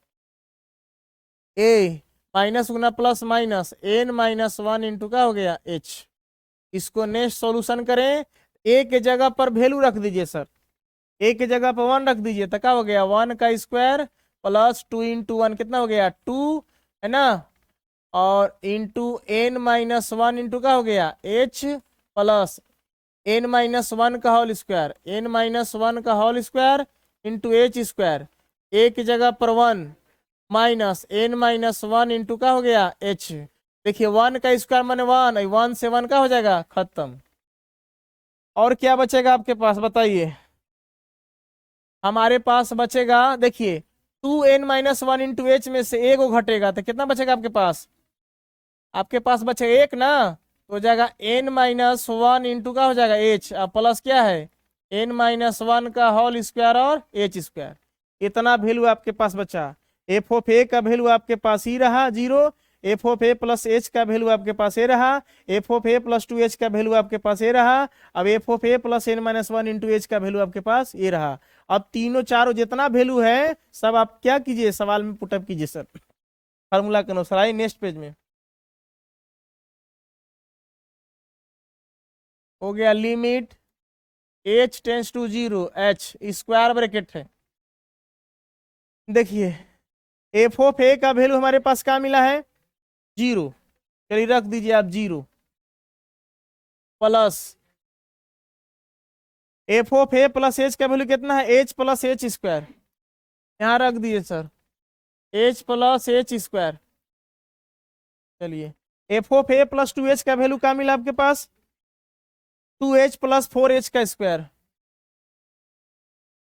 ए माइनस गुना plus minus N minus one into का हो गया एच। इसको नेक्स्ट सॉल्यूशन करें, ए के जगह पर वैल्यू रख दीजिए सर, ए के जगह पर वन रख दीजिए, तो क्या हो गया, वन का square plus two into one कितना हो गया, टू, है ना, और into N minus one into का हो गया h plus N minus one का whole square, n minus one का whole square into h square, a की जगह पर one minus N minus one into का हो गया एच। देखिए वन का स्क्वायर माने वन, वन से वन का हो जाएगा खत्म। और क्या बचेगा आपके पास बताइए, हमारे पास बचेगा, देखिए two n minus one into h में से एक घटेगा तो कितना बचेगा आपके पास, आपके पास बचेगा एक ना, तो हो जाएगा एन माइनस वन इंटू का हो जाएगा एच, अब प्लस क्या है, एन माइनस वन का होल स्क्वायर और एच स्क्वायर। इतना वैल्यू आपके पास बचा। एफ ऑफ ए का वैल्यू आपके पास ही रहा zero, f of A plus h का वैल्यू आपके पास ए रहा, f of A plus two h का वैल्यू आपके पास ए रहा, अब f of A plus N minus one into H का वैल्यू आपके पास ये रहा। अब तीनों चारों जितना वैल्यू है सब आप क्या कीजिए, सवाल में पुटअप कीजिए सर, फार्मूला के अनुसार। आइए नेक्स्ट पेज में, हो गया limit H tends to zero, h square bracket है। देखिए एफ ऑफ ए का वैल्यू हमारे पास क्या मिला है, जीरो, चलिए रख दीजिए आप zero, plus F of A plus h का वैल्यू कितना है, एच प्लस एच स्क्वायर, यहाँ रख दीजिए sir, h plus h square. चलिए f of A plus two h का वैल्यू क्या मिला आपके पास, two H plus four h का square,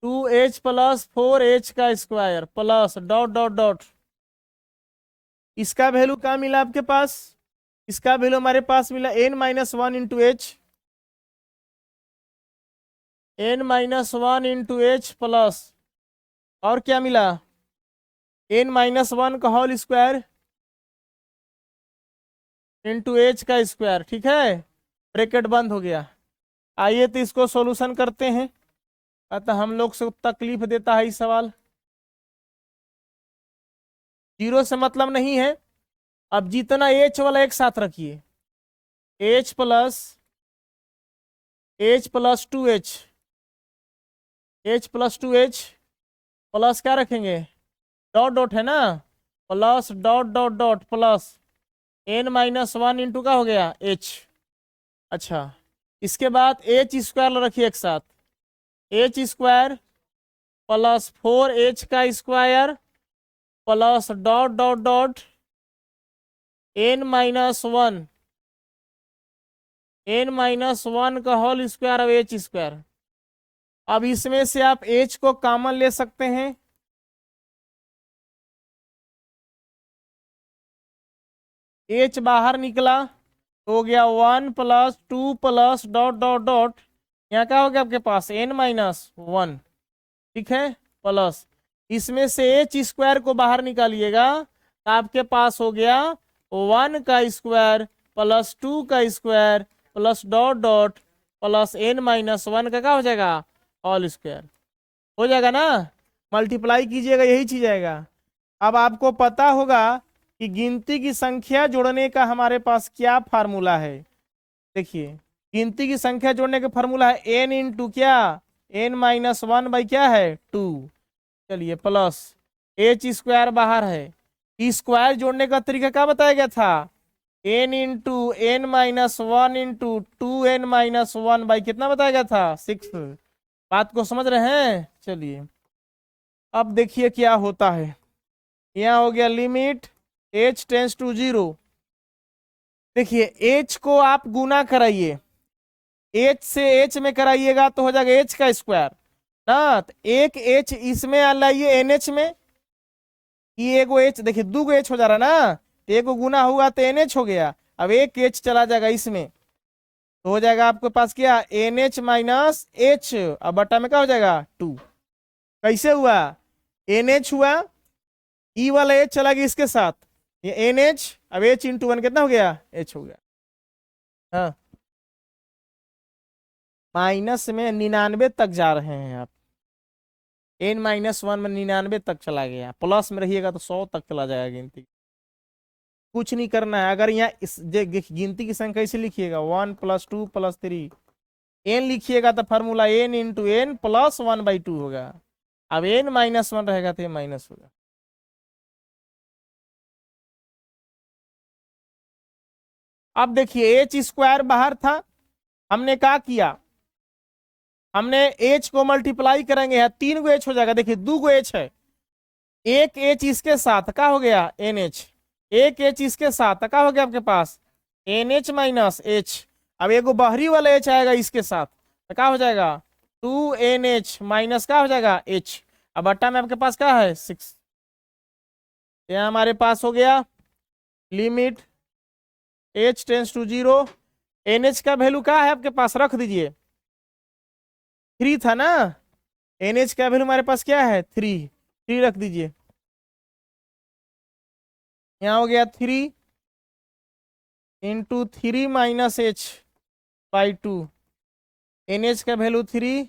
two H plus four h का square plus dot dot dot, इसका वैल्यू क्या मिला आपके पास, इसका वैल्यू हमारे पास मिला n minus one into h, n minus one into h plus और क्या मिला, एन माइनस वन का होल स्क्वायर इंटू एच का स्क्वायर, ठीक है, ब्रैकेट बंद हो गया। आइए तो इसको सॉल्यूशन करते हैं, अतः हम लोग से तकलीफ देता है ये सवाल, जीरो से मतलब नहीं है। अब जितना एच वाला एक साथ रखिए, h plus two h, h plus two H plus क्या रखेंगे, डॉट डॉट है ना, plus dot dot dot plus N minus one into का हो गया एच। अच्छा इसके बाद एच स्क्वायर रखिए एक साथ, h square plus four h का square plus dot dot dot N minus one का होल स्क्वायर और एच स्क्वायर। अब इसमें से आप एच को कॉमन ले सकते हैं, एच बाहर निकला तो हो गया one plus two plus dot dot dot, यहाँ क्या हो गया आपके पास एन माइनस वन, ठीक है, प्लस इसमें से एच स्क्वायर को बाहर निकालिएगा तो आपके पास हो गया वन का स्क्वायर प्लस टू का square plus dot dot plus N minus one का क्या हो जाएगा ऑल स्क्वायर, हो जाएगा ना, मल्टीप्लाई कीजिएगा यही चीज आएगा। अब आपको पता होगा कि गिनती की संख्या जोड़ने का हमारे पास क्या फार्मूला है, देखिए गिनती की संख्या जोड़ने का फॉर्मूला है एन इंटू क्या, एन माइनस वन बाई क्या है 2। चलिए प्लस एच स्क्वायर बाहर है, स्क्वायर जोड़ने का तरीका क्या बताया गया था, n into N minus one into two n minus one by कितना बताया गया था 6। बात को समझ रहे हैं। चलिए अब देखिए क्या होता है, यहाँ हो गया लिमिट h टेंस टू 0। देखिए h को आप गुना कराइए, h से h में कराइएगा तो हो जाएगा h का स्क्वायर ना, तो एक h इसमें आ लाइए एनएच में, ये एगो h देखिए दो h हो जा रहा ना, तो एगो गुना हुआ तो एनएच हो गया, अब एक h चला जाएगा इसमें तो हो जाएगा आपके पास क्या एन एच माइनस एच, अब बटा में क्या हो जाएगा 2। कैसे हुआ, एन एच हुआ, ई वाला एच चला गया इसके साथ, ये एन एच, अब एच इंटू वन कितना हो गया एच हो गया। हाँ माइनस में 99 तक जा रहे हैं आप, एन माइनस वन में 99 तक चला गया, प्लस में रहिएगा तो 100 तक चला जाएगा गिनती। कुछ नहीं करना है, अगर यहाँ इस गिनती की संख्या इसे लिखिएगा 1 + 2 + 3, एन लिखिएगा तो formula N into N plus 1/2 होगा, अब एन माइनस वन रहेगा तो ये माइनस होगा। अब देखिए एच स्क्वायर बाहर था, हमने क्या किया, हमने एच को मल्टीप्लाई करेंगे, यहाँ 3 गो एच हो जाएगा, देखिए 2 गो एच है, एक एच इसके साथ क्या हो गया एन एच, एक एच इसके साथ क्या हो गया आपके पास एन एच माइनस एच, अब एगो बाहरी वाला एच आएगा इसके साथ तो क्या हो जाएगा 2NH माइनस क्या हो जाएगा एच, अब बट्टा में आपके पास क्या है 6। यहाँ हमारे पास हो गया limit h tends to 0, NH का वैल्यू क्या है आपके पास रख दीजिए 3 था ना, NH का वैल्यू हमारे पास क्या है 3 रख दीजिए, यहाँ हो गया 3 इंटू 3 माइनस h/2, NH का वैल्यू 3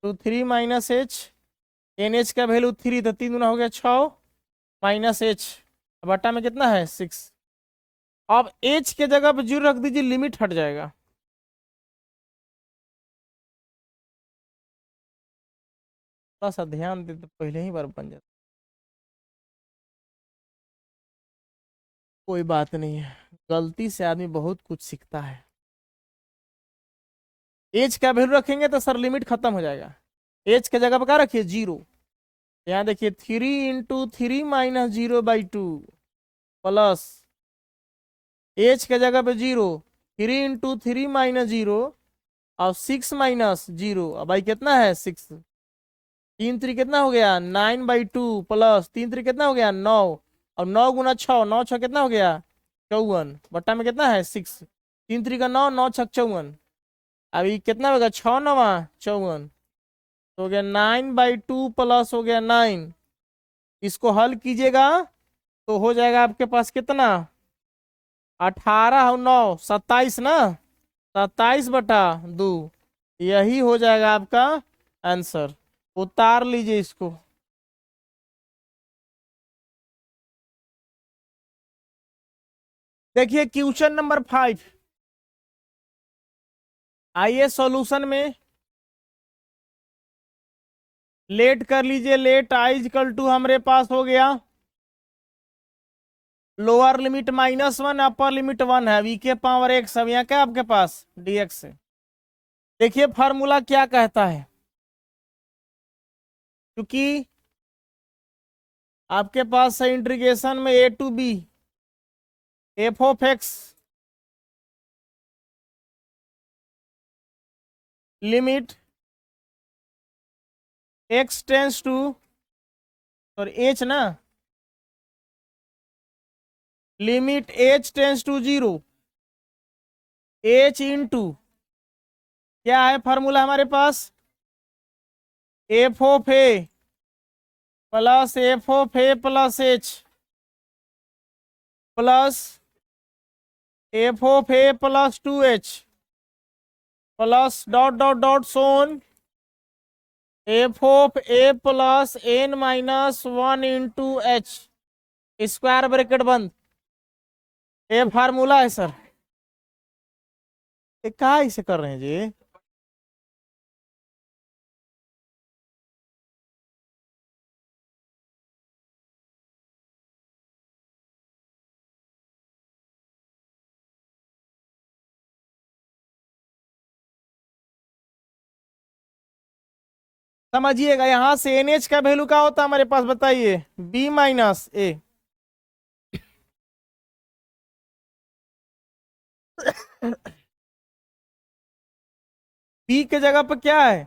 तो 3 माइनस एच, NH का वैल्यू 3 तो 3 गुना हो गया 6 माइनस एच, बट्टा में कितना है 6। अब h के जगह पे 0 रख दीजिए, लिमिट हट जाएगा, थोड़ा सा ध्यान दे तो पहले ही बार बन जाता, कोई बात नहीं है, गलती से आदमी बहुत कुछ सीखता है। एज का वैल्यू रखेंगे तो सर लिमिट खत्म हो जाएगा, एज के जगह पर क्या रखिए 0, यहाँ देखिए 3 इंटू 3 माइनस 0/2 प्लस एच के जगह पे 0, 3 इंटू 3 माइनस 0 और 6 माइनस 0, अब भाई कितना है 6, 3 3 कितना हो गया 9/2 प्लस 3 3 कितना हो गया 9, और 9 गुना 6, 9 6 कितना हो गया 54, बट्टा में कितना है 6, 3 3 का 9, 9 6 54, अभी कितना होगा 6 9 54, तो हो गया 9/2 प्लस हो गया 9, इसको हल कीजिएगा तो हो जाएगा आपके पास कितना 18 और 9 27 ना, 27/2, यही हो जाएगा आपका आंसर, उतार लीजिए इसको। देखिए क्वेश्चन नंबर 5, आइए सॉल्यूशन में लेट कर लीजिए, लेट i इक्वल टू हमारे पास हो गया लोअर लिमिट -1 अपर लिमिट 1 है, v के पावर x, अब यहाँ क्या आपके पास dx है। देखिए फार्मूला क्या कहता है, क्योंकि आपके पास है इंटीग्रेशन में a to b f(x) limit x tends to और h ना, limit h tends to 0, h into क्या है फार्मूला हमारे पास f(a) plus f(a) plus h plus f(a) plus 2h plus dot dot dot so on f(a) plus n-1 into h square bracket बंद, ये formula है sir. ये कहा इसे कर रहे हैं जी? समझिएगा, यहां से NH का वैल्यू क्या होता है हमारे पास, बताइए, B माइनस ए। B के जगह पर क्या है,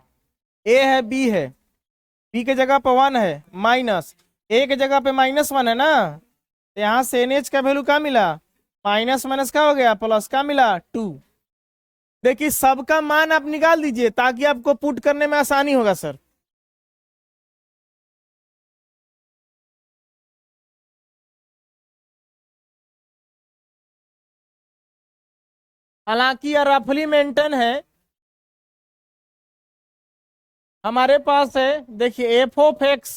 A है, B है, B के जगह पर 1 है माइनस, A के जगह पे -1 है ना, तो यहां से NH का वैल्यू क्या मिला, माइनस माइनस क्या हो गया, प्लस का मिला 2। देखिए सबका मान आप निकाल दीजिए ताकि आपको पुट करने में आसानी होगा सर। हालांकि यह रफली मेंटेन है, हमारे पास है, देखिए एफ ऑफ एक्स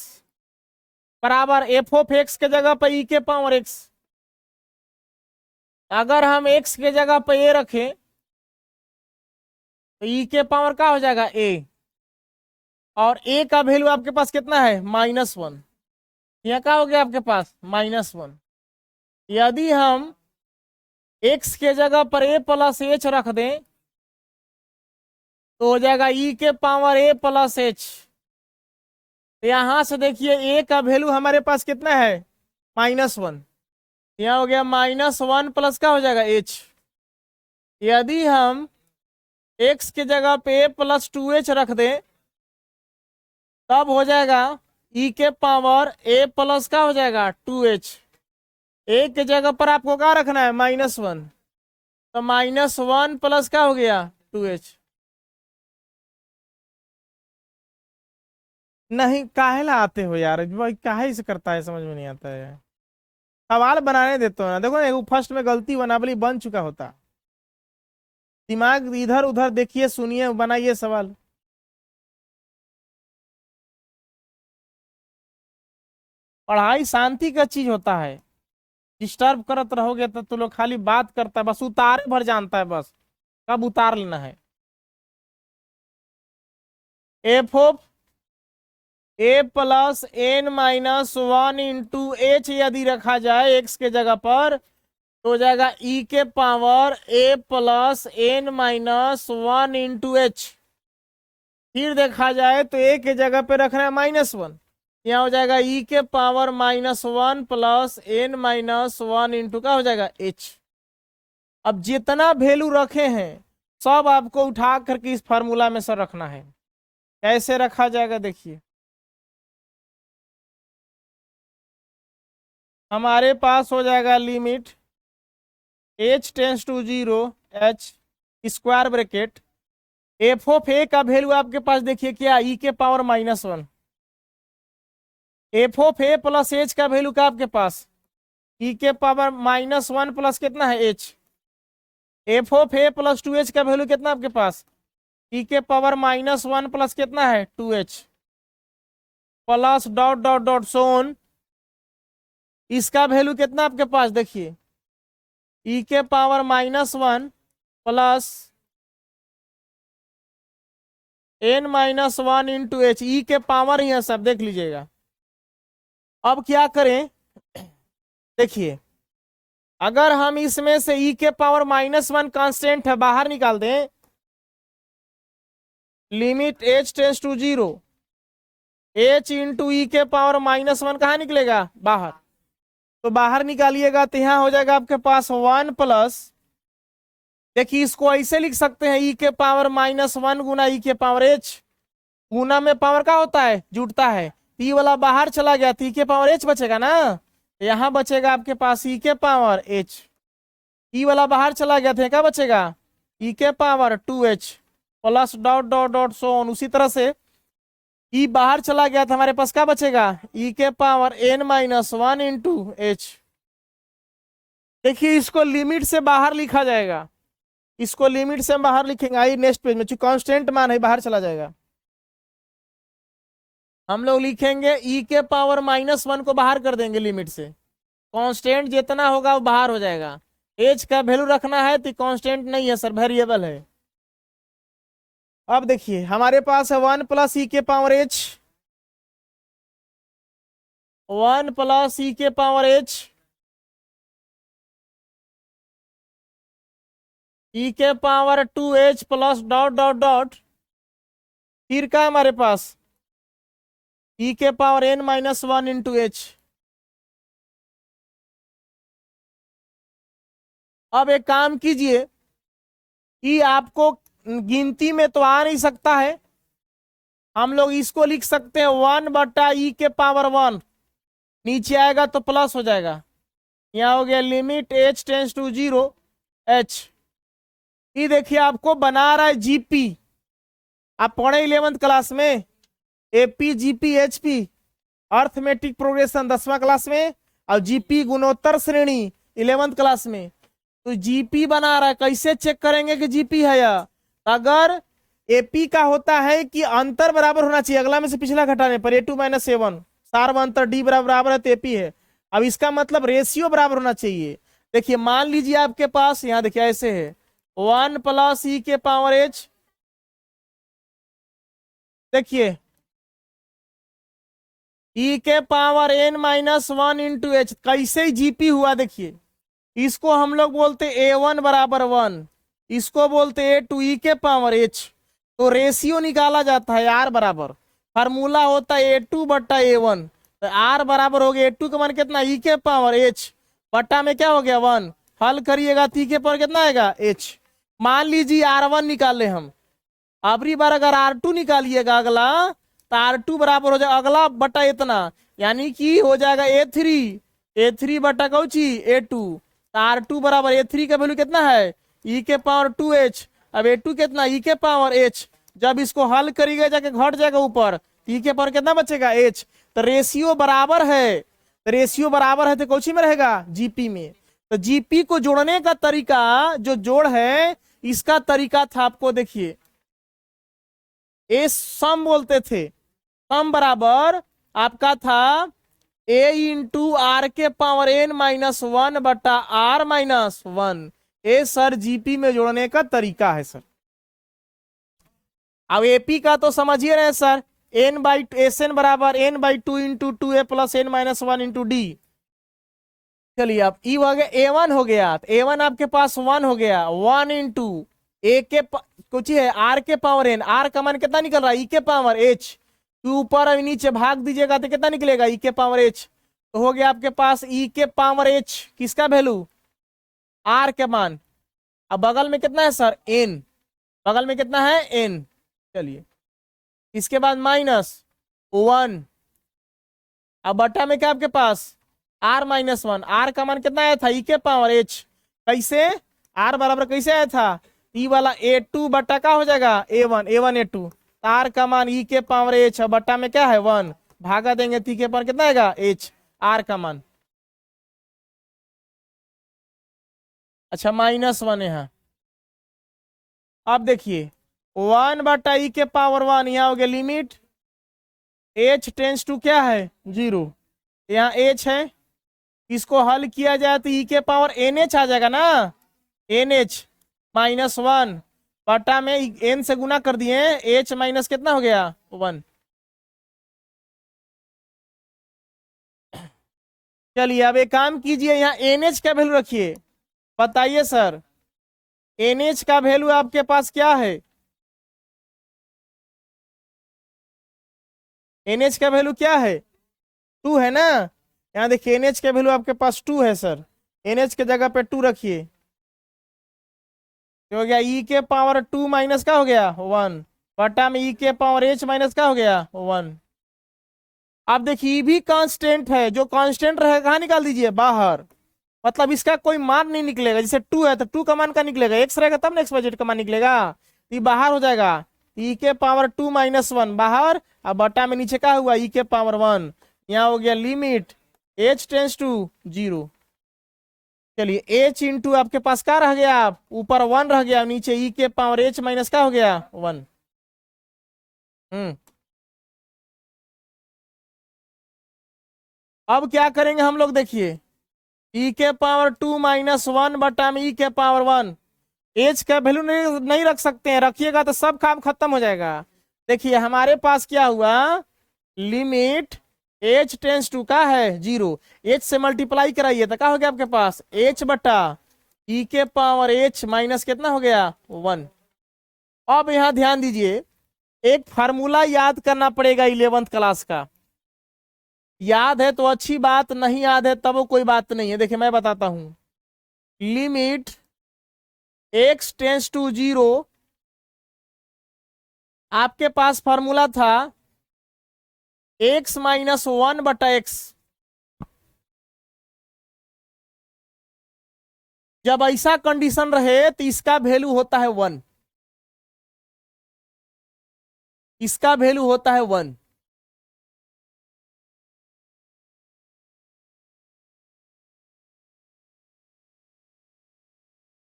बराबर एफ ऑफ एक्स के जगह पर ई के पावर एक्स। अगर हम एक्स के जगह पर ए रखें तो ई के पावर क्या हो जाएगा, ए, और ए का वैल्यू आपके पास कितना है, -1। यह क्या हो गया आपके पास, -1। यदि हम एक्स के जगह पर ए प्लस एच रख दें तो हो जाएगा ई के पावर ए प्लस एच। यहां से देखिए ए का वैल्यू हमारे पास कितना है, -1। यहाँ हो गया -1 प्लस का हो जाएगा एच। यदि हम एक्स के जगह पे ए प्लस 2h रख दें तब हो जाएगा ई के पावर ए प्लस का हो जाएगा 2h। ए के जगह पर आपको क्या रखना है, -1, तो -1 प्लस का हो गया 2h। नहीं काहे ला आते हो यार भाई, काहे से करता है, समझ में नहीं आता है। सवाल बनाने देते हो ना, देखो ना फर्स्ट में गलती बनावली बन चुका होता, दिमाग इधर उधर देखिए, सुनिए, बनाइए सवाल। पढ़ाई शांति का चीज होता है, डिस्टर्ब करत रहोगे तो लोग खाली बात करता है, बस उतारे भर जानता है, बस कब उतार लेना है। F of A plus n -1 into h यदि रखा जाए एक्स के जगह पर तो हो जाएगा ई के पावर ए प्लस एन -1 इंटू एच। फिर देखा जाए तो ए के जगह पे रखना है -1, यहाँ हो जाएगा ई के पावर -1 प्लस एन -1 इंटू का हो जाएगा एच। अब जितना वैल्यू रखे हैं सब आपको उठा करके इस फार्मूला में सर रखना है। कैसे रखा जाएगा देखिए, हमारे पास हो जाएगा limit h tends to 0 h square bracket f of a का वैल्यू आपके पास देखिए क्या, ई के power -1। F of A plus h का वैल्यू का आपके पास, ई के पावर -1 प्लस कितना है H. F of A plus 2h का वैल्यू कितना आपके पास, ई के पावर -1 प्लस कितना है 2h plus dot dot dot so on. इसका वैल्यू कितना आपके पास देखिए, ई के power -1 plus n -1 into h, e के पावर ही है सब, देख लीजिएगा। अब क्या करें देखिए, अगर हम इसमें से ई के पावर -1 कांस्टेंट है बाहर निकाल दें, limit h tends to 0 h into e के पावर -1 कहाँ निकलेगा, बाहर। तो बाहर निकालिएगा तो यहाँ हो जाएगा आपके पास 1 प्लस, देखिए इसको ऐसे लिख सकते हैं ई के पावर -1 गुना ई के पावर h। गुना में पावर का होता है, जुटता है, ई वाला बाहर चला गया तो ई के पावर h बचेगा ना, यहाँ बचेगा आपके पास ई के पावर h। ई वाला बाहर चला गया था, क्या बचेगा, ई के power 2h plus dot dot dot so on. उसी तरह से ई बाहर चला गया था, हमारे पास क्या बचेगा, ई के पावर n -1 इंटू एच। देखिए इसको लिमिट से बाहर लिखा जाएगा, इसको लिमिट से हम बाहर लिखेंगे, आई नेक्स्ट पेज में, चूंकि कांस्टेंट मान है बाहर चला जाएगा। हम लोग लिखेंगे ई के पावर -1 को बाहर कर देंगे लिमिट से, कांस्टेंट जितना होगा वो बाहर हो जाएगा। एच का वैल्यू रखना है तो कांस्टेंट नहीं है सर, वेरिएबल है। अब देखिए हमारे पास है 1 प्लस ई के पावर एच, 1 प्लस ई के पावर एच, ई के power 2h plus dot dot dot, फिर क्या है हमारे पास ई के power n minus 1 into h. अब एक काम कीजिए, ई आपको गिनती में तो आ नहीं सकता है, हम लोग इसको लिख सकते हैं 1/e⁻1, नीचे आएगा तो प्लस हो जाएगा, यहाँ हो गया limit h tends to 0 h। ये देखिए आपको बना रहा है जीपी, आप पढ़े 11th क्लास में AP GP HP arithmetic progression 10वां क्लास में, और जीपी गुणोत्तर श्रेणी 11th क्लास में। तो जीपी बना रहा है, कैसे चेक करेंगे कि जीपी है या, अगर एपी का होता है कि अंतर बराबर होना चाहिए, अगला में से पिछला घटाने पर a2 माइनस a1 सार्व अंतर d बराबर है तो एपी है। अब इसका मतलब रेशियो बराबर होना चाहिए। देखिए मान लीजिए आपके पास यहाँ देखिए ऐसे है 1 प्लस ई के पावर एच, देखिए ई के power n minus 1 into H, कैसे जीपी हुआ देखिए, इसको हम लोग बोलते a1 बराबर 1, इसको बोलते a2 ई के पावर h। तो रेशियो निकाला जाता है r बराबर, फार्मूला होता है a2/a1, तो r बराबर हो गया a2 का मान कितना ई के पावर h बट्टा में क्या हो गया 1, हल करिएगा तो ई के पावर कितना आएगा h। मान लीजिए r1 निकाले हम, अबरी बार अगर r2 निकालिएगा अगला, तो r2 बराबर हो जाएगा अगला बटा इतना, यानी कि हो जाएगा a3 बटा कौची a2, तो r2 बराबर a3 का वैल्यू कितना है e के पावर 2h, अब a2 कितना e के पावर h, जब इसको हल करिएगा जाके घट जाएगा ऊपर, e के पावर कितना बचेगा h। तो रेशियो बराबर है, तो रेशियो बराबर है तो कौची में रहेगा जीपी में। तो जीपी को जोड़ने का तरीका, जो जोड़ है इसका तरीका था आपको देखिए, ए सम बोलते थे, सम बराबर आपका था a इंटू आर के पावर n माइनस 1 बटा r माइनस 1। ए सर जीपी में जोड़ने का तरीका है सर। अब एपी का तो समझिए रहे सर, n/SN बराबर n/2 into 2a plus n minus 1 into D. चलिए अब ई हो गया a1 हो गया, तो a1 आपके पास 1 हो गया, 1 इंटू ए के कुछ है आर के पावर n, आर का मान कितना निकल रहा है ई के पावर h, ऊपर और नीचे भाग दीजिएगा तो कितना निकलेगा ई के पावर h। तो हो गया आपके पास ई के पावर h किसका वैल्यू आर के मान, अब बगल में कितना है सर n, बगल में कितना है n। चलिए इसके बाद माइनस 1, अब बटा में क्या आपके पास r माइनस 1, आर का मान कितना आया था ई के पावर h, कैसे r बराबर कैसे आया था ई वाला a2 बटा का हो जाएगा a1 a2, आर का मान ई के पावर h, बटा में क्या है 1, भागा देंगे ती के पावर कितना आएगा h, आर का मान। अच्छा -1 यहाँ, अब देखिए 1/e के पावर 1, यहाँ हो गया लिमिट h टेंस टू क्या है 0, यहाँ h है, इसको हल किया जाए तो e के पावर nh आ जाएगा ना, nh -1 बटा में n से गुना कर दिए, h माइनस कितना हो गया 1। चलिए अब एक काम कीजिए, यहाँ nh का वैल्यू रखिए, बताइए सर nh का वैल्यू आपके पास क्या है, nh का वैल्यू क्या है 2 है ना, यहाँ देखिए nh का वैल्यू आपके पास 2 है सर, nh के जगह पे 2 रखिए, हो गया ई के पावर 2 माइनस का हो गया 1 बटा में ई के पावर h माइनस का हो गया 1। अब देखिए भी कांस्टेंट है, जो कांस्टेंट रहेगा कहाँ निकाल दीजिए बाहर, मतलब इसका कोई मान नहीं निकलेगा, जैसे 2 है तो 2 का मान का निकलेगा, x रहेगा तब ना x/z का मान निकलेगा, ये बाहर हो जाएगा ई के पावर 2 माइनस 1 बाहर, अब बटा में नीचे क्या हुआ ई के पावर 1, यहाँ हो गया लिमिट h टेंस टू 0। चलिए h इंटू आपके पास क्या रह गया, आप ऊपर 1 रह गया, नीचे ई के पावर h माइनस क्या हो गया 1। अब क्या करेंगे हम लोग देखिए, ई के पावर 2 माइनस 1 बटा में ई के पावर 1, एच का वैल्यू नहीं नहीं रख सकते हैं, रखिएगा तो सब काम खत्म हो जाएगा। देखिए हमारे पास क्या हुआ, लिमिट एच टेंस टू का है 0, एच से मल्टीप्लाई कराइए तो क्या हो गया आपके पास एच बटा ई के पावर एच माइनस कितना हो गया 1। अब यहां ध्यान दीजिए, एक फार्मूला याद करना पड़ेगा 11th क्लास का। याद है तो अच्छी बात, नहीं याद है तब वो कोई बात नहीं है। देखिए मैं बताता हूं, लिमिट एक्स टेंस टू 0, आपके पास फॉर्मूला था एक्स माइनस 1 बटा एक्स। जब ऐसा कंडीशन रहे तो इसका वैल्यू होता है 1, इसका वैल्यू होता है 1।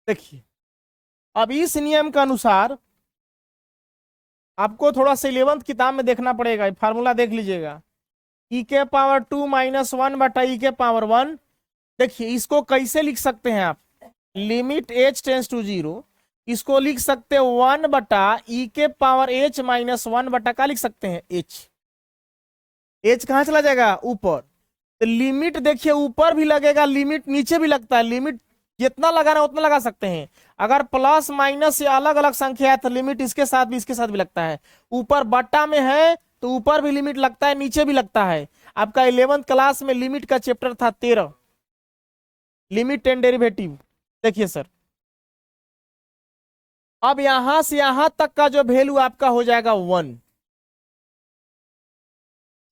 देखिए अब इस नियम के अनुसार आपको थोड़ा सा 11th किताब में देखना पड़ेगा, फार्मूला देख लीजिएगा, ई के पावर 2 माइनस 1 बटा ई के पावर 1। देखिए इसको कैसे लिख सकते हैं आप, लिमिट एच टेंस टू 0, इसको लिख सकते हैं 1 बटा ई के पावर एच माइनस 1 बटा का लिख सकते हैं एच। एच कहां चला जाएगा ऊपर, तो लिमिट देखिए ऊपर भी लगेगा, लिमिट नीचे भी लगता है, लिमिट जितना लगाना उतना लगा सकते हैं। अगर प्लस माइनस या अलग अलग संख्या है तो लिमिट इसके साथ भी इसके साथ भी लगता है। ऊपर बट्टा में है तो ऊपर भी लिमिट लगता है नीचे भी लगता है। आपका 11th क्लास में लिमिट का चैप्टर था 13, लिमिट एंड डेरिवेटिव। देखिए सर, अब यहां से यहां तक का जो वैल्यू आपका हो जाएगा 1,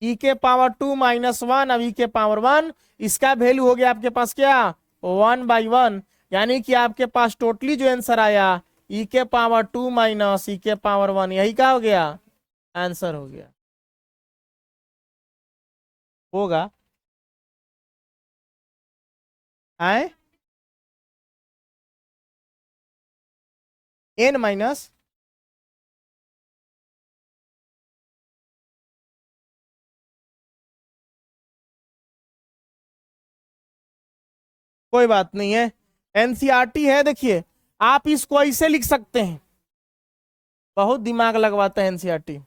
ई के पावर 2 माइनस 1, अब ई के पावर 1, इसका वैल्यू हो गया आपके पास क्या 1/1। यानी कि आपके पास टोटली जो आंसर आया ई के पावर 2 माइनस ई के पावर 1, यही क्या हो गया आंसर हो गया, होगा आए n माइनस, कोई बात नहीं है, एनसीईआरटी है। देखिए आप इसको ऐसे लिख सकते हैं, बहुत दिमाग लगवाता है एनसीईआरटी।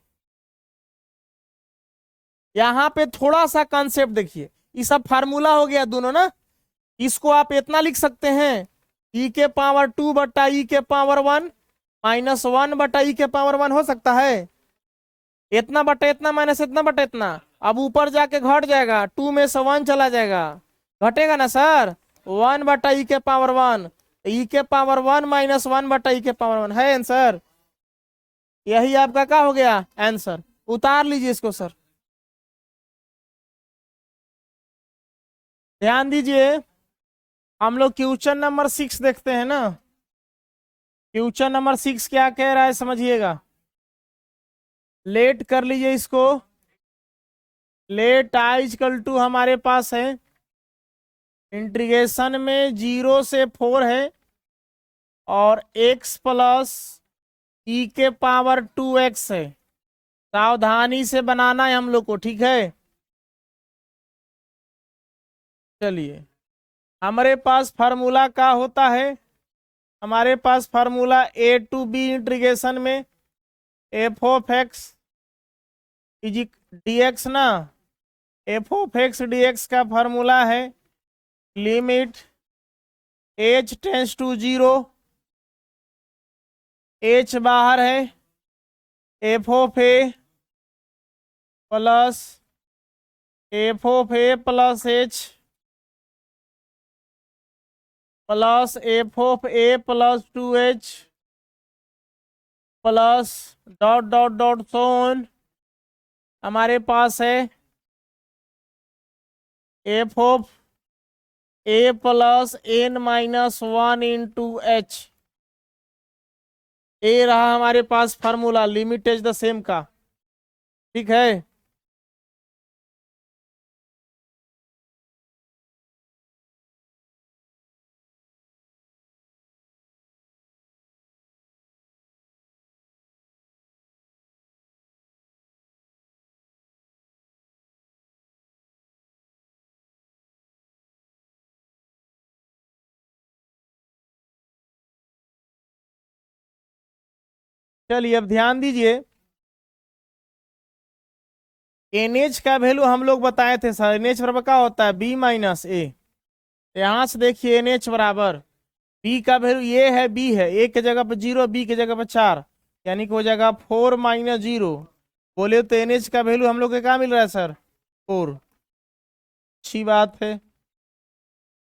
यहाँ पे थोड़ा सा कॉन्सेप्ट देखिए, ये सब फार्मूला हो गया दोनों ना, इसको आप इतना लिख सकते हैं ई के पावर 2 बटा ई के पावर 1 माइनस 1 बटा ई के पावर 1 हो सकता है। इतना बटा इतना माइनस इतना बटा इतना, अब ऊपर जाके घट जाएगा, 2 में से 1 चला जाएगा, घटेगा ना सर, 1 बटा ई के पावर 1, ई के पावर 1 माइनस 1 बटा ई के पावर 1 है आंसर। यही आपका क्या हो गया आंसर, उतार लीजिए इसको सर। ध्यान दीजिए, हम लोग क्वेश्चन नंबर 6 देखते हैं ना। क्वेश्चन नंबर 6 क्या कह रहा है समझिएगा, लेट कर लीजिए इसको। लेट आई इक्वल टू हमारे पास है इंटीग्रेशन में 0 से 4 है और x प्लस ई के पावर 2x है। सावधानी से बनाना है हम लोग को, ठीक है। चलिए हमारे पास फार्मूला का होता है, हमारे पास formula a to b integration में f of x is d x ना, f of x d x का फार्मूला है limit H tends to 0, h बाहर है, F of A plus F of A plus H plus F of A plus 2h plus dot dot dot so on. हमारे पास है F of A plus n minus 1 into h. A रहा हमारे पास formula limit is the same का, ठीक है। चलिए अब ध्यान दीजिए, एनएच का वैल्यू हम लोग बताए थे सर, एनएच बराबर क्या होता है बी माइनस ए। यहां से देखिए एनएच बराबर बी का वैल्यू ये है, बी है, ए के जगह पर 0, बी के जगह पर 4, यानी कि हो जाएगा 4 माइनस 0। बोले तो एनएच का वैल्यू हम लोग को क्या मिल रहा है सर, 4। अच्छी बात है।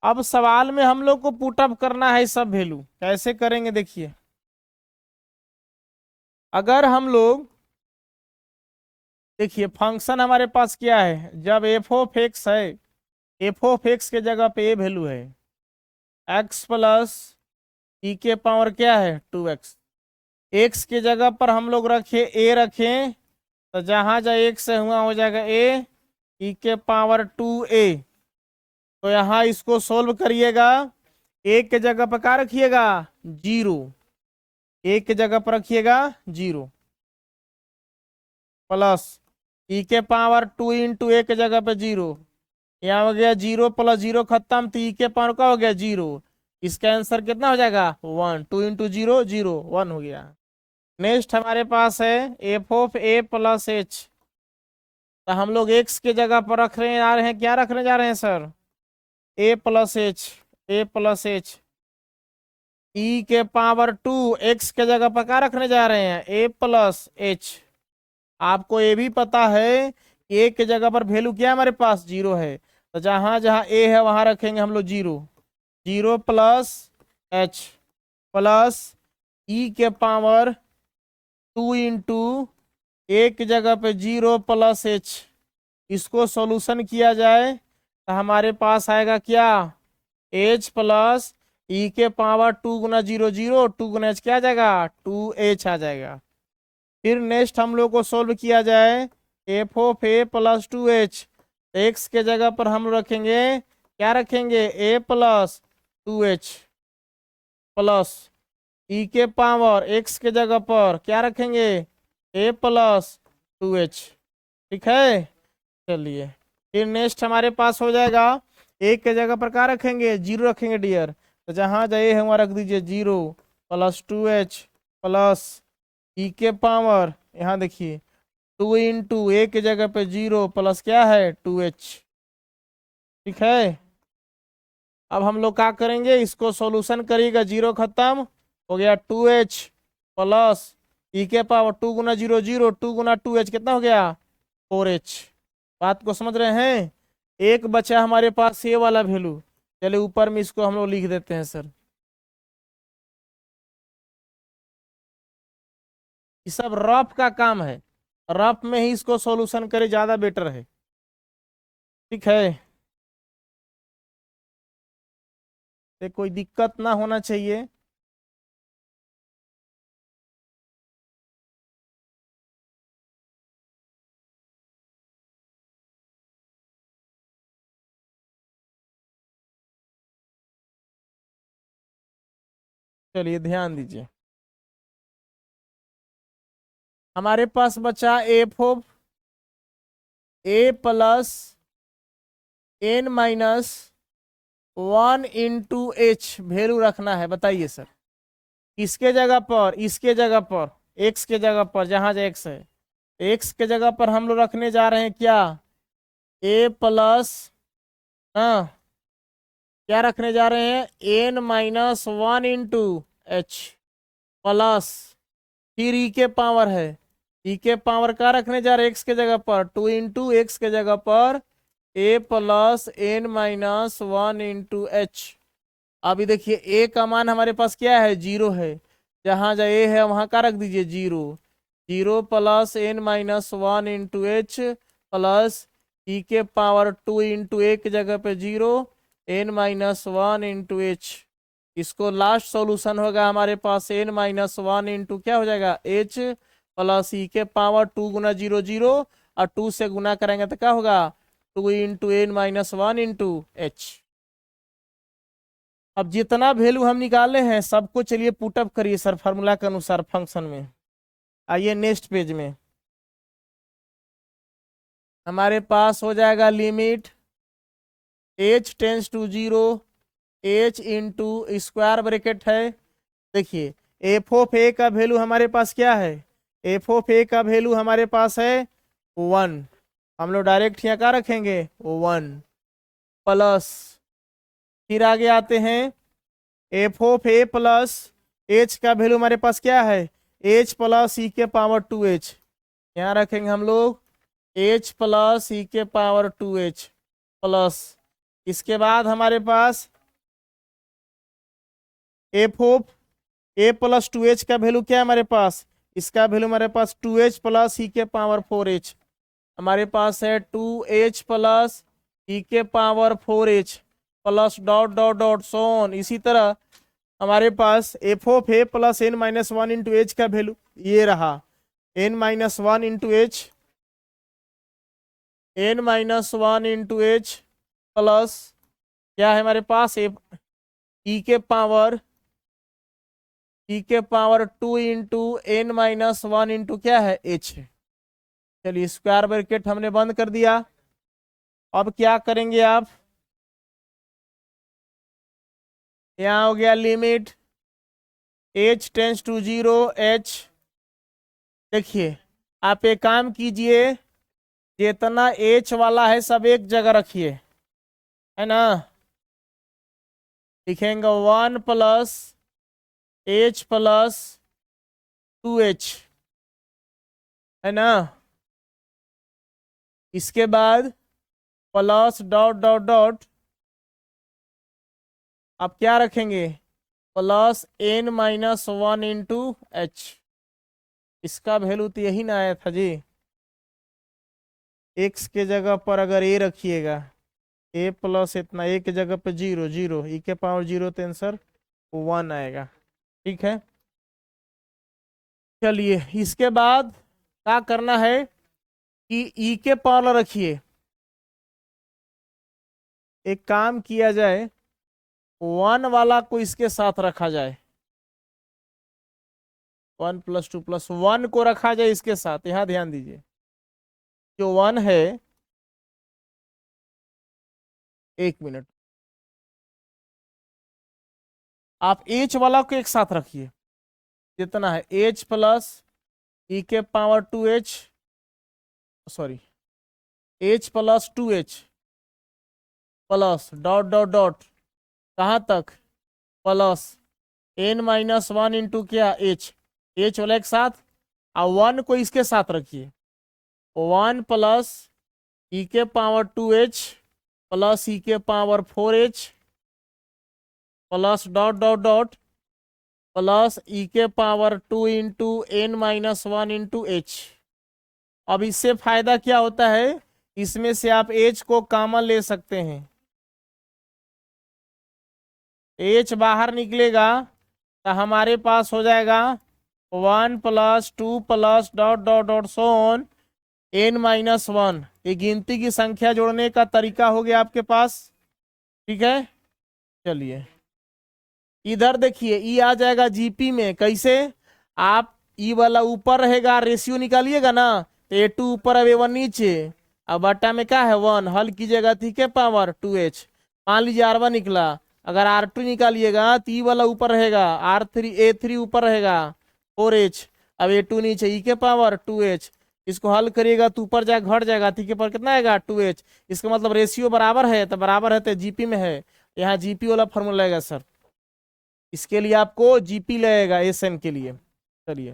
अब सवाल में हम लोग को पुटअप करना है सब वैल्यू, कैसे करेंगे देखिए। अगर हम लोग देखिए फंक्शन हमारे पास क्या है, जब एफ ऑफ एक्स है, एफ ऑफ एक्स के जगह पे ए वैल्यू है एक्स प्लस ई के पावर क्या है 2x। एक्स के जगह पर हम लोग रखे ए रखें, तो जहां जहाँ एक्स है हुआ हो जाएगा ए ई के पावर 2a। तो यहाँ इसको सोल्व करिएगा, ए के जगह पर क्या रखिएगा 0, ए के जगह पर रखिएगा 0 प्लस ई के पावर 2 इंटू ए के जगह पे 0, यहाँ हो गया 0 प्लस 0 खत्म, तो ई के पावर का हो गया 0। इसका आंसर कितना हो जाएगा 1, 2 इंटू 0 0 1 हो गया। नेक्स्ट हमारे पास है F of A plus H, तो हम लोग एक्स के जगह पर रखने जा रहे हैं, क्या रखने जा रहे हैं सर ए प्लस एच, ए प्लस एच ई के पावर 2, एक्स के जगह पर क्या रखने जा रहे हैं ए प्लस एच। आपको ये भी पता है ए के जगह पर वैल्यू क्या है हमारे पास 0 है, तो जहां जहां ए है वहां रखेंगे हम लोग 0, 0 प्लस एच प्लस ई के पावर 2 इंटू ए की जगह पे 0 प्लस एच। इसको सॉल्यूशन किया जाए तो हमारे पास आएगा क्या एच प्लस ई के पावर 2 गुना 0 0, 2 गुना एच क्या आ जाएगा 2h आ जाएगा। फिर नेक्स्ट हम लोग को सोल्व किया जाए F of A plus 2h, x के जगह पर हम रखेंगे क्या रखेंगे ए प्लस 2h प्लस ई के पावर एक्स के जगह पर क्या रखेंगे ए प्लस 2h। ठीक है, चलिए फिर नेक्स्ट हमारे पास हो जाएगा एक के जगह पर क्या रखेंगे 0 रखेंगे डियर, तो जहां जाए है वहां रख दीजिए 0 प्लस 2h प्लस ई के पावर यहाँ देखिए 2 इंटू ए के जगह पे 0 प्लस क्या है 2h। ठीक है, अब हम लोग क्या करेंगे, इसको सॉल्यूशन करिएगा, 0 खत्म हो गया 2h प्लस ई के पावर 2 गुना 0 0, 2 गुना 2h कितना हो गया 4h। बात को समझ रहे हैं। एक बचा हमारे पास ये वाला वैल्यू, चलिए ऊपर में इसको हम लोग लिख देते हैं सर। ये सब रफ का काम है, रफ में ही इसको सॉल्यूशन करे ज्यादा बेटर है। ठीक है, तो कोई दिक्कत ना होना चाहिए। चलिए ध्यान दीजिए, हमारे पास बचा f of A plus N minus 1 into h value रखना है। बताइए सर इसके जगह पर, इसके जगह पर, एक्स के जगह पर, जहां एक्स है एक्स के जगह पर हम लोग रखने जा रहे हैं क्या ए प्लस, हाँ क्या रखने जा रहे हैं n minus 1 into h plus फिर ई के पावर है, ई के पावर का रखने जा रहे हैं एक्स के जगह पर 2 इंटू एक्स के जगह पर a plus N minus 1 into h. अभी देखिए ए का मान हमारे पास क्या है 0 है, जहां जहाँ ए है वहां का रख दीजिए 0, 0 plus N minus 1 into h plus e के पावर 2 इंटू ए की जगह पे 0 एन माइनस 1 इंटू एच। इसको लास्ट सॉल्यूशन होगा हमारे पास एन माइनस 1 इंटू क्या हो जाएगा एच प्लस ई के पावर 2 गुना 0 0 और 2 से गुना करेंगे तो क्या होगा 2 into N minus 1 into h. अब जितना वैल्यू हम निकाले हैं सबको चलिए पुटअप करिए सर फार्मूला के अनुसार फंक्शन में। आइए नेक्स्ट पेज में हमारे पास हो जाएगा limit h tends to 0 h into square bracket है। देखिए एफ ऑफ ए का वैल्यू हमारे पास क्या है, एफ ऑफ ए का वैल्यू हमारे पास है 1। हम लोग डायरेक्ट यहाँ क्या रखेंगे 1 प्लस, फिर आगे आते हैं F of A plus h का वैल्यू हमारे पास क्या है एच प्लस ई के पावर 2h, यहाँ रखेंगे हम लोग एच प्लस ई के पावर 2h प्लस, इसके बाद हमारे पास f of A plus 2h का वैल्यू क्या है हमारे पास, इसका वैल्यू हमारे पास 2h प्लस ई के पावर 4h, हमारे पास है 2h प्लस ई के power 4h plus dot dot dot so on. इसी तरह हमारे पास f of A plus n minus 1 into H का वैल्यू ये रहा n minus 1 into h, n minus 1 into h plus क्या है हमारे पास ई के power 2 into n minus 1 into क्या है h। चलिए स्क्वायर ब्रैकेट हमने बंद कर दिया। अब क्या करेंगे आप, यहाँ हो गया limit h tends to 0 h। देखिए आप एक काम कीजिए, जितना h वाला है सब एक जगह रखिए, है ना, लिखेंगे 1 प्लस h प्लस 2h, है ना, इसके बाद प्लस डॉट डॉट डॉट, आप क्या रखेंगे plus n minus 1 into h, इसका वैल्यू तो यही ना आया था जी, x के जगह पर अगर a रखिएगा a प्लस इतना, a के जगह पे 0 0 e के पावर 0 तो आंसर 1 आएगा। ठीक है, चलिए इसके बाद क्या करना है कि e के पावर रखिए, एक काम किया जाए 1 वाला को इसके साथ रखा जाए, 1 प्लस 2 प्लस 1 को रखा जाए इसके साथ। यहां ध्यान दीजिए जो 1 है, एक मिनट, आप h वाला को एक साथ रखिए, जितना है h प्लस ई के power 2h, sorry h plus 2h plus dot dot dot कहाँ तक प्लस n माइनस 1 इंटू क्या h वाला एक साथ, और 1 को इसके साथ रखिए, 1 प्लस ई के पावर 2h प्लस ई के power 4h plus dot dot dot plus e के power 2 into n minus 1 into h। अब इससे फायदा क्या होता है, इसमें से आप h को कॉमन ले सकते हैं, h बाहर निकलेगा तो हमारे पास हो जाएगा 1 plus 2 plus dot dot dot so on n minus 1। ये गिनती की संख्या जोड़ने का तरीका हो गया आपके पास। ठीक है, चलिए इधर देखिए ई आ जाएगा जीपी में, कैसे, आप ई वाला ऊपर रहेगा, रेशियो निकालिएगा ना, तो ए 2 ऊपर अब A1 नीचे, अब बट्टा में क्या है 1, हल कीजिएगा थी के पावर 2h, मान लीजिए R1 निकला, अगर R2 निकालिएगा तो ई वाला ऊपर रहेगा, R3 A3 ऊपर रहेगा 4h, अब A2 नीचे ई के पावर 2h, इसको हल करिएगा तो ऊपर जाए घट जाएगा, थी के पर कितना आएगा 2h, इसका मतलब रेशियो बराबर है, तो बराबर है तो जीपी में है, यहाँ जीपी वाला फॉर्मूला लगेगा सर, इसके लिए आपको जीपी लगेगा एसएन के लिए। चलिए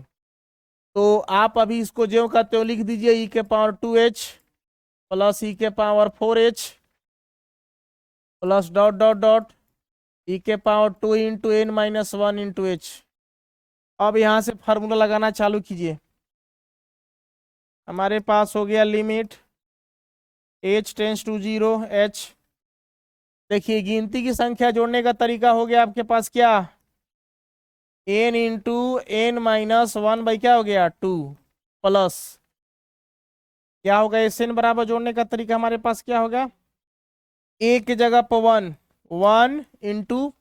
तो आप अभी इसको ज्यों का त्यों लिख दीजिए, ई के पावर 2h प्लस ई के power 4h plus dot dot dot e के power 2 into n minus 1 into h। अब यहाँ से फार्मूला लगाना चालू कीजिए, हमारे पास हो गया limit h tends to 0 h। देखिए गिनती की संख्या जोड़ने का तरीका हो गया आपके पास क्या, n into n minus 1 by क्या हो गया 2 प्लस क्या होगा एन बराबर जोड़ने का तरीका हमारे पास क्या होगा, a की जगह पर 1 इंटू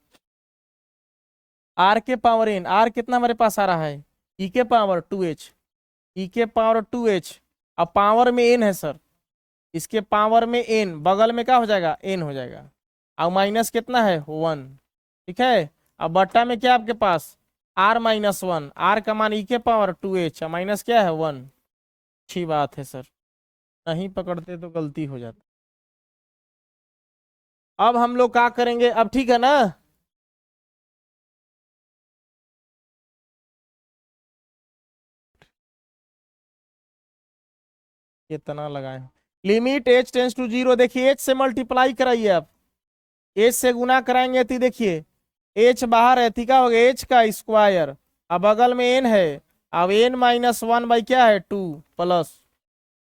r के पावर n, r कितना हमारे पास आ रहा है e के पावर 2h, e के पावर 2h, अब पावर में n है सर, इसके पावर में n, बगल में क्या हो जाएगा n हो जाएगा, और माइनस कितना है 1। ठीक है, अब बट्टा में क्या आपके पास r-1, r का मान e के पावर 2h, माइनस क्या है 1। अच्छी बात है सर, नहीं पकड़ते तो गलती हो जाती। अब हम लोग क्या करेंगे, अब ठीक है ना। कितना लगाए, लिमिट h टेंस टू 0, देखिए h से मल्टीप्लाई कराइए आप, h से गुना कराएंगे तो देखिए h बाहर है, ठीक हो गया h का स्क्वायर, अब बगल में n है, अब n-1 बाई क्या है 2 प्लस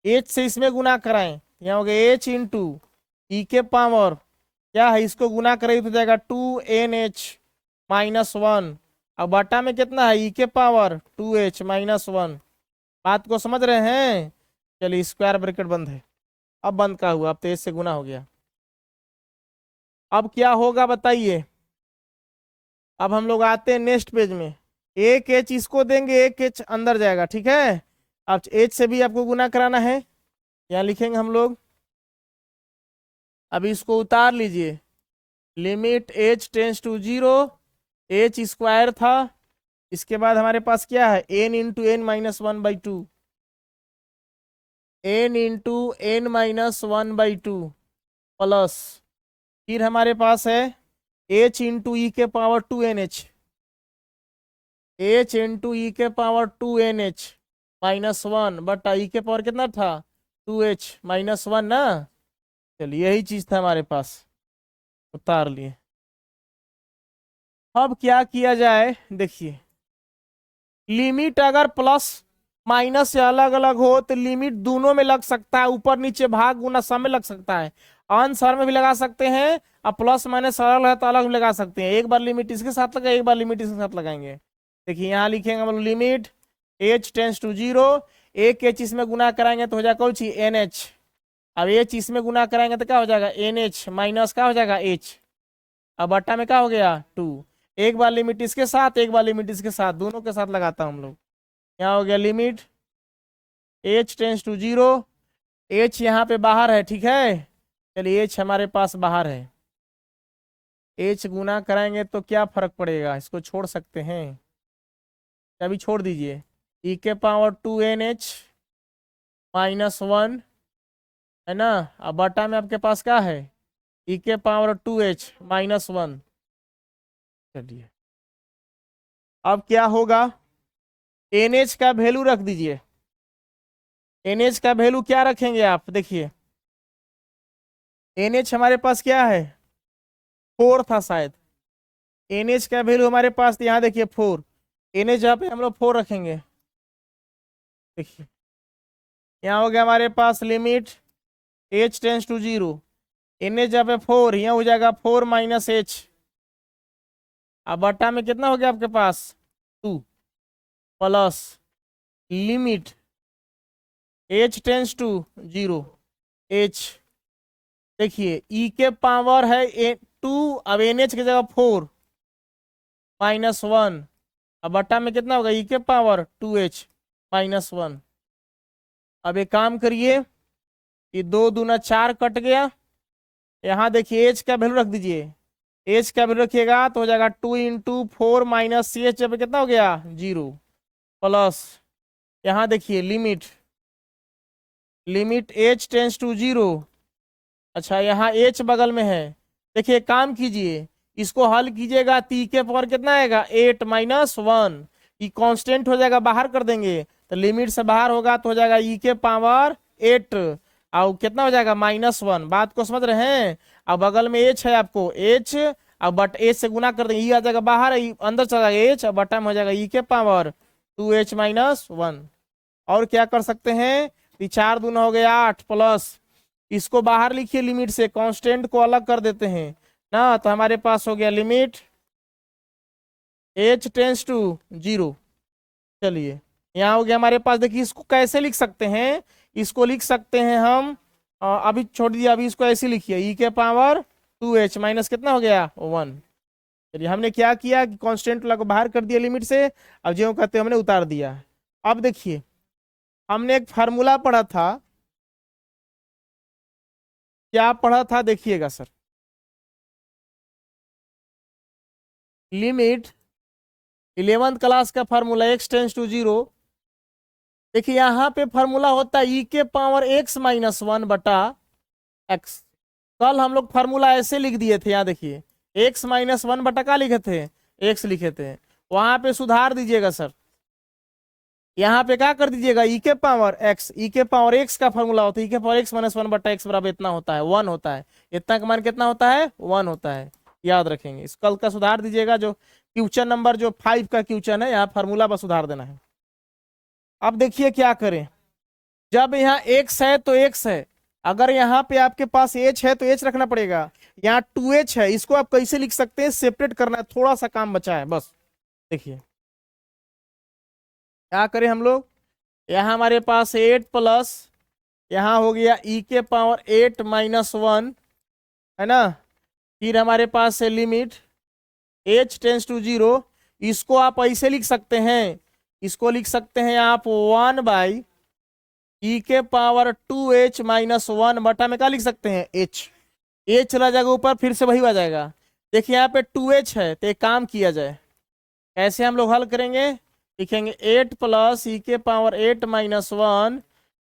h से इसमें गुना कराएं, यहाँ हो गया h इंटू ई के पावर क्या है, इसको गुना करें तो जाएगा 2nh-1, अब बटा में कितना है ई के पावर 2h-1। बात को समझ रहे हैं। चलिए स्क्वायर ब्रैकेट बंद है, अब बंद का हुआ, अब तो h से गुना हो गया। अब क्या होगा बताइए, अब हम लोग आते हैं नेक्स्ट पेज में, एक एच इसको देंगे, एक एच अंदर जाएगा, ठीक है। अब एच से भी आपको गुना कराना है, यहाँ लिखेंगे हम लोग, अब इसको उतार लीजिए, limit h tends to 0, h square था, इसके बाद हमारे पास क्या है n into n-1/2, n into n-1/2 plus फिर हमारे पास है h इंटू ई के power 2nh, h into e के पावर 2nh-1 बटा ई के पावर कितना था 2h-1 ना। चलिए यही चीज था हमारे पास, उतार लिए। अब क्या किया जाए, देखिए लिमिट अगर प्लस माइनस से अलग अलग हो तो लिमिट दोनों में लग सकता है, ऊपर नीचे भाग गुना सब में लग सकता है, आंसर में भी लगा सकते हैं, अब प्लस माइनस अलग है तो अलग भी लगा सकते हैं, एक बार लिमिट इसके साथ लगाए, एक बार लिमिट इसके साथ लगाएंगे। देखिए यहाँ लिखेंगे हम लोग लिमिट h टेंस टू 0, एक h इसमें गुना कराएंगे तो हो जाएगा कौन सी nh, अब h इसमें गुना कराएंगे तो क्या हो जाएगा nh माइनस क्या हो जाएगा h, अब बट्टा में क्या हो गया 2, एक बार लिमिट इसके साथ एक बार लिमिट इसके साथ, दोनों के साथ लगाता हूँ हम लोग। यहाँ हो गया limit h tends to 0, h यहाँ पे बाहर है, ठीक है। चलिए h हमारे पास बाहर है, h गुना कराएंगे तो क्या फर्क पड़ेगा, इसको छोड़ सकते हैं, अभी छोड़ दीजिए, e के पावर 2nh-1 है ना, अब बटा में आपके पास क्या है e के पावर 2h-1। चलिए अब क्या होगा, nh का वैल्यू रख दीजिए, nh का वैल्यू क्या रखेंगे आप, देखिए nh हमारे पास क्या है 4 था शायद, nh का वैल्यू हमारे पास यहाँ देखिए 4, nh जहाँ पे हम लोग 4 रखेंगे, देखिए यहाँ हो गया हमारे पास limit h tends to 0, nh जहाँ पे 4, यहाँ हो जाएगा 4 माइनस h, अब बटा में कितना हो गया आपके पास 2 plus limit h tends to 0, h देखिए e के पावर है 2, अब nh की जगह 4 -1, अब बटा में कितना होगा e के पावर 2h-1। अब एक काम करिए, ये 2 दूना 4 कट गया, यहाँ देखिए h का वैल्यू रख दीजिए, h का वैल्यू रखिएगा तो हो जाएगा 2 इंटू 4 माइनस ch, जब कितना हो गया 0 प्लस यहाँ देखिए लिमिट h टेंस टू 0, अच्छा यहाँ h बगल में है, देखिए काम कीजिए इसको हल कीजिएगा, ती के पावर कितना आएगा 8-1, ये कांस्टेंट हो जाएगा, बाहर कर देंगे तो लिमिट से बाहर होगा तो हो जाएगा ई के पावर 8 और कितना हो जाएगा -1। बात को समझ रहे हैं, अब बगल में h है आपको h, अब बट h से गुना कर देंगे, ई आ जाएगा बाहर, अंदर चला जाएगा h, अब बटा में हो जाएगा ई के पावर 2h-1। और क्या कर सकते हैं, 4 दूना हो गया 8 प्लस इसको बाहर लिखिए, लिमिट से कांस्टेंट को अलग कर देते हैं ना, तो हमारे पास हो गया लिमिट h टेंस टू 0। चलिए यहाँ हो गया हमारे पास, देखिए इसको कैसे लिख सकते हैं, इसको लिख सकते हैं हम अभी छोड़ दिया, अभी इसको ऐसे लिखिए ई के पावर 2h माइनस कितना हो गया 1। चलिए हमने क्या किया कि कांस्टेंट को बाहर कर दिया लिमिट से, अब जो कहते हैं हमने उतार दिया। अब देखिए हमने एक फार्मूला पढ़ा था, क्या पढ़ा था देखिएगा सर, लिमिट 11th क्लास का फार्मूला x टेंस टू 0। देखिए यहाँ पे फार्मूला होता है e के पावर x माइनस 1 बटा x। कल हम लोग फार्मूला ऐसे लिख दिए थे, यहाँ देखिए x माइनस 1 बटा का लिखे थे, x लिखे थे। वहां पे सुधार दीजिएगा सर, यहाँ पे क्या कर दीजिएगा e के पावर x, e के पावर x का फार्मूला होता है e के पावर x माइनस 1 बटा x बराबर इतना होता है 1 होता है। इतना का मान कितना होता है 1 होता है, याद रखेंगे। इस कल का सुधार दीजिएगा, जो क्वेश्चन नंबर जो 5 का क्वेश्चन है, यहाँ फार्मूला पर सुधार देना है। अब देखिए क्या करें, जब यहाँ x है तो x है, अगर यहाँ पे आपके पास h है तो h रखना पड़ेगा। यहाँ 2h है, इसको आप कैसे लिख सकते हैं, सेपरेट करना है, थोड़ा सा काम बचा है बस। देखिए क्या करें हम लोग, यहाँ हमारे पास 8 प्लस यहाँ हो गया e के पावर 8 माइनस 1 है ना, फिर हमारे पास है लिमिट h टेंस टू 0। इसको आप ऐसे लिख सकते हैं, इसको लिख सकते हैं आप 1 बाई e के पावर 2h माइनस 1 बटा में क्या लिख सकते हैं h। h चला जाएगा ऊपर, फिर से वही आ जाएगा। देखिए यहाँ पे 2h है, तो एक काम किया जाए, कैसे हम लोग हल करेंगे, लिखेंगे 8 प्लस ई के पावर 8 माइनस 1।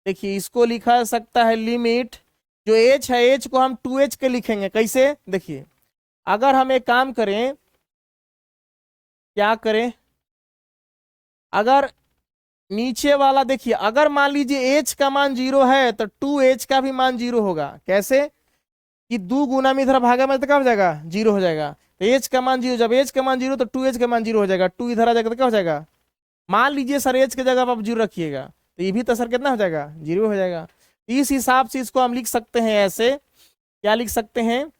देखिए इसको लिखा जा सकता है लिमिट, जो h है h को हम 2h के लिखेंगे कैसे। देखिए अगर हम एक काम करें, क्या करें, अगर नीचे वाला देखिए, अगर मान लीजिए h का मान 0 है तो 2h का भी मान 0 होगा। कैसे कि 2 गुना में इधर भागा में तो क्या हो जाएगा 0 हो जाएगा, तो h का मान 0, जब h का मान 0 तो 2h का मान 0 हो जाएगा, 2 इधर आ जाएगा तो क्या हो जाएगा, मान लीजिए सर h की जगह आप 0 रखिएगा तो ये भी तो सर कितना हो जाएगा 0 हो जाएगा। इस हिसाब से इसको हम लिख सकते हैं ऐसे, क्या लिख सकते हैं,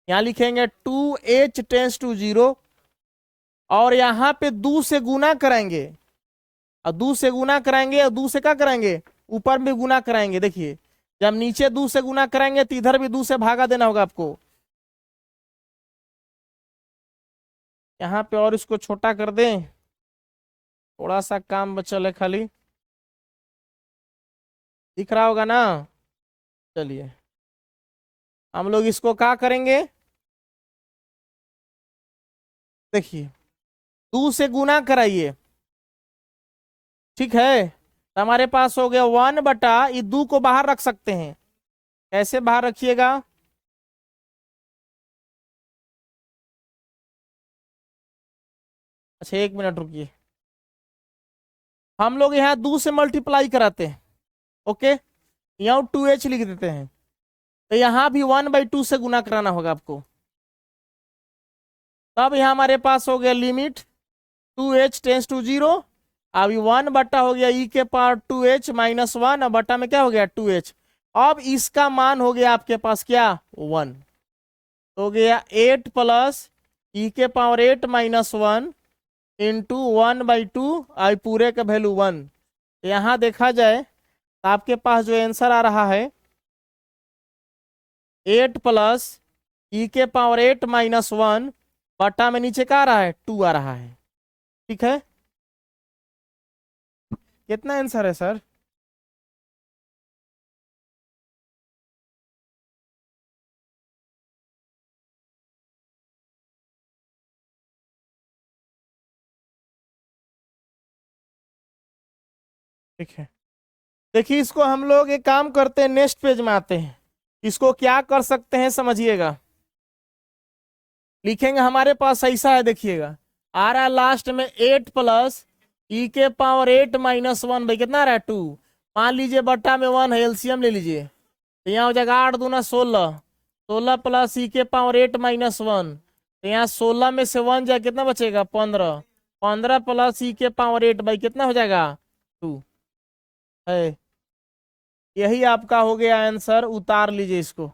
यहाँ लिखेंगे 2h टेंस टू 0 और यहाँ पे 2 से गुना कराएंगे, और 2 से गुना कराएंगे और 2 से क्या कराएंगे ऊपर में गुना कराएंगे। देखिए जब नीचे 2 से गुना कराएंगे तो इधर भी 2 से भागा देना होगा आपको। यहाँ पे और इसको छोटा कर दें, थोड़ा सा काम बचल है खाली, दिख रहा होगा ना। चलिए हम लोग इसको क्या करेंगे, देखिए 2 से गुना कराइए, ठीक है, तो हमारे पास हो गया 1 बटा, ये 2 को बाहर रख सकते हैं, कैसे बाहर रखिएगा, अच्छा 1 मिनट रुकिए, हम लोग यहाँ 2 से मल्टीप्लाई कराते हैं, ओके, यहाँ 2h लिख देते हैं, तो यहाँ भी 1/2 से गुना कराना होगा आपको। तब यहाँ हमारे पास हो गया लिमिट 2h टेंस टू 0, अभी 1 बटा हो गया e के पावर 2h माइनस 1, और बटा में क्या हो गया 2h। अब इसका मान हो गया आपके पास क्या 1, तो हो गया 8 प्लस ई के पावर 8 माइनस 1 इंटू 1/2, आई पूरे का वैल्यू 1। यहाँ देखा जाए तो आपके पास जो आंसर आ रहा है 8 प्लस ई के पावर 8 माइनस 1 बटा में नीचे क्या आ रहा है 2 आ रहा है, ठीक है। कितना आंसर है सर, ठीक है। देखिए इसको हम लोग एक काम करते हैं, नेक्स्ट पेज में आते हैं, इसको क्या कर सकते हैं समझिएगा, लिखेंगे हमारे पास ऐसा है, देखिएगा आ रहा है लास्ट में 8 प्लस ई के पावर 8 माइनस 1 भाई कितना आ रहा है 2, मान लीजिए बट्टा में 1 है, एलसीएम ले लीजिए, तो यहाँ हो जाएगा 8 दूना 16, 16 प्लस ई के पावर 8 माइनस 1, तो यहाँ 16 में से 1 जाए कितना बचेगा 15, 15 प्लस ई के पावर 8 भाई कितना हो जाएगा 2 है। यही आपका हो गया आंसर, उतार लीजिए इसको।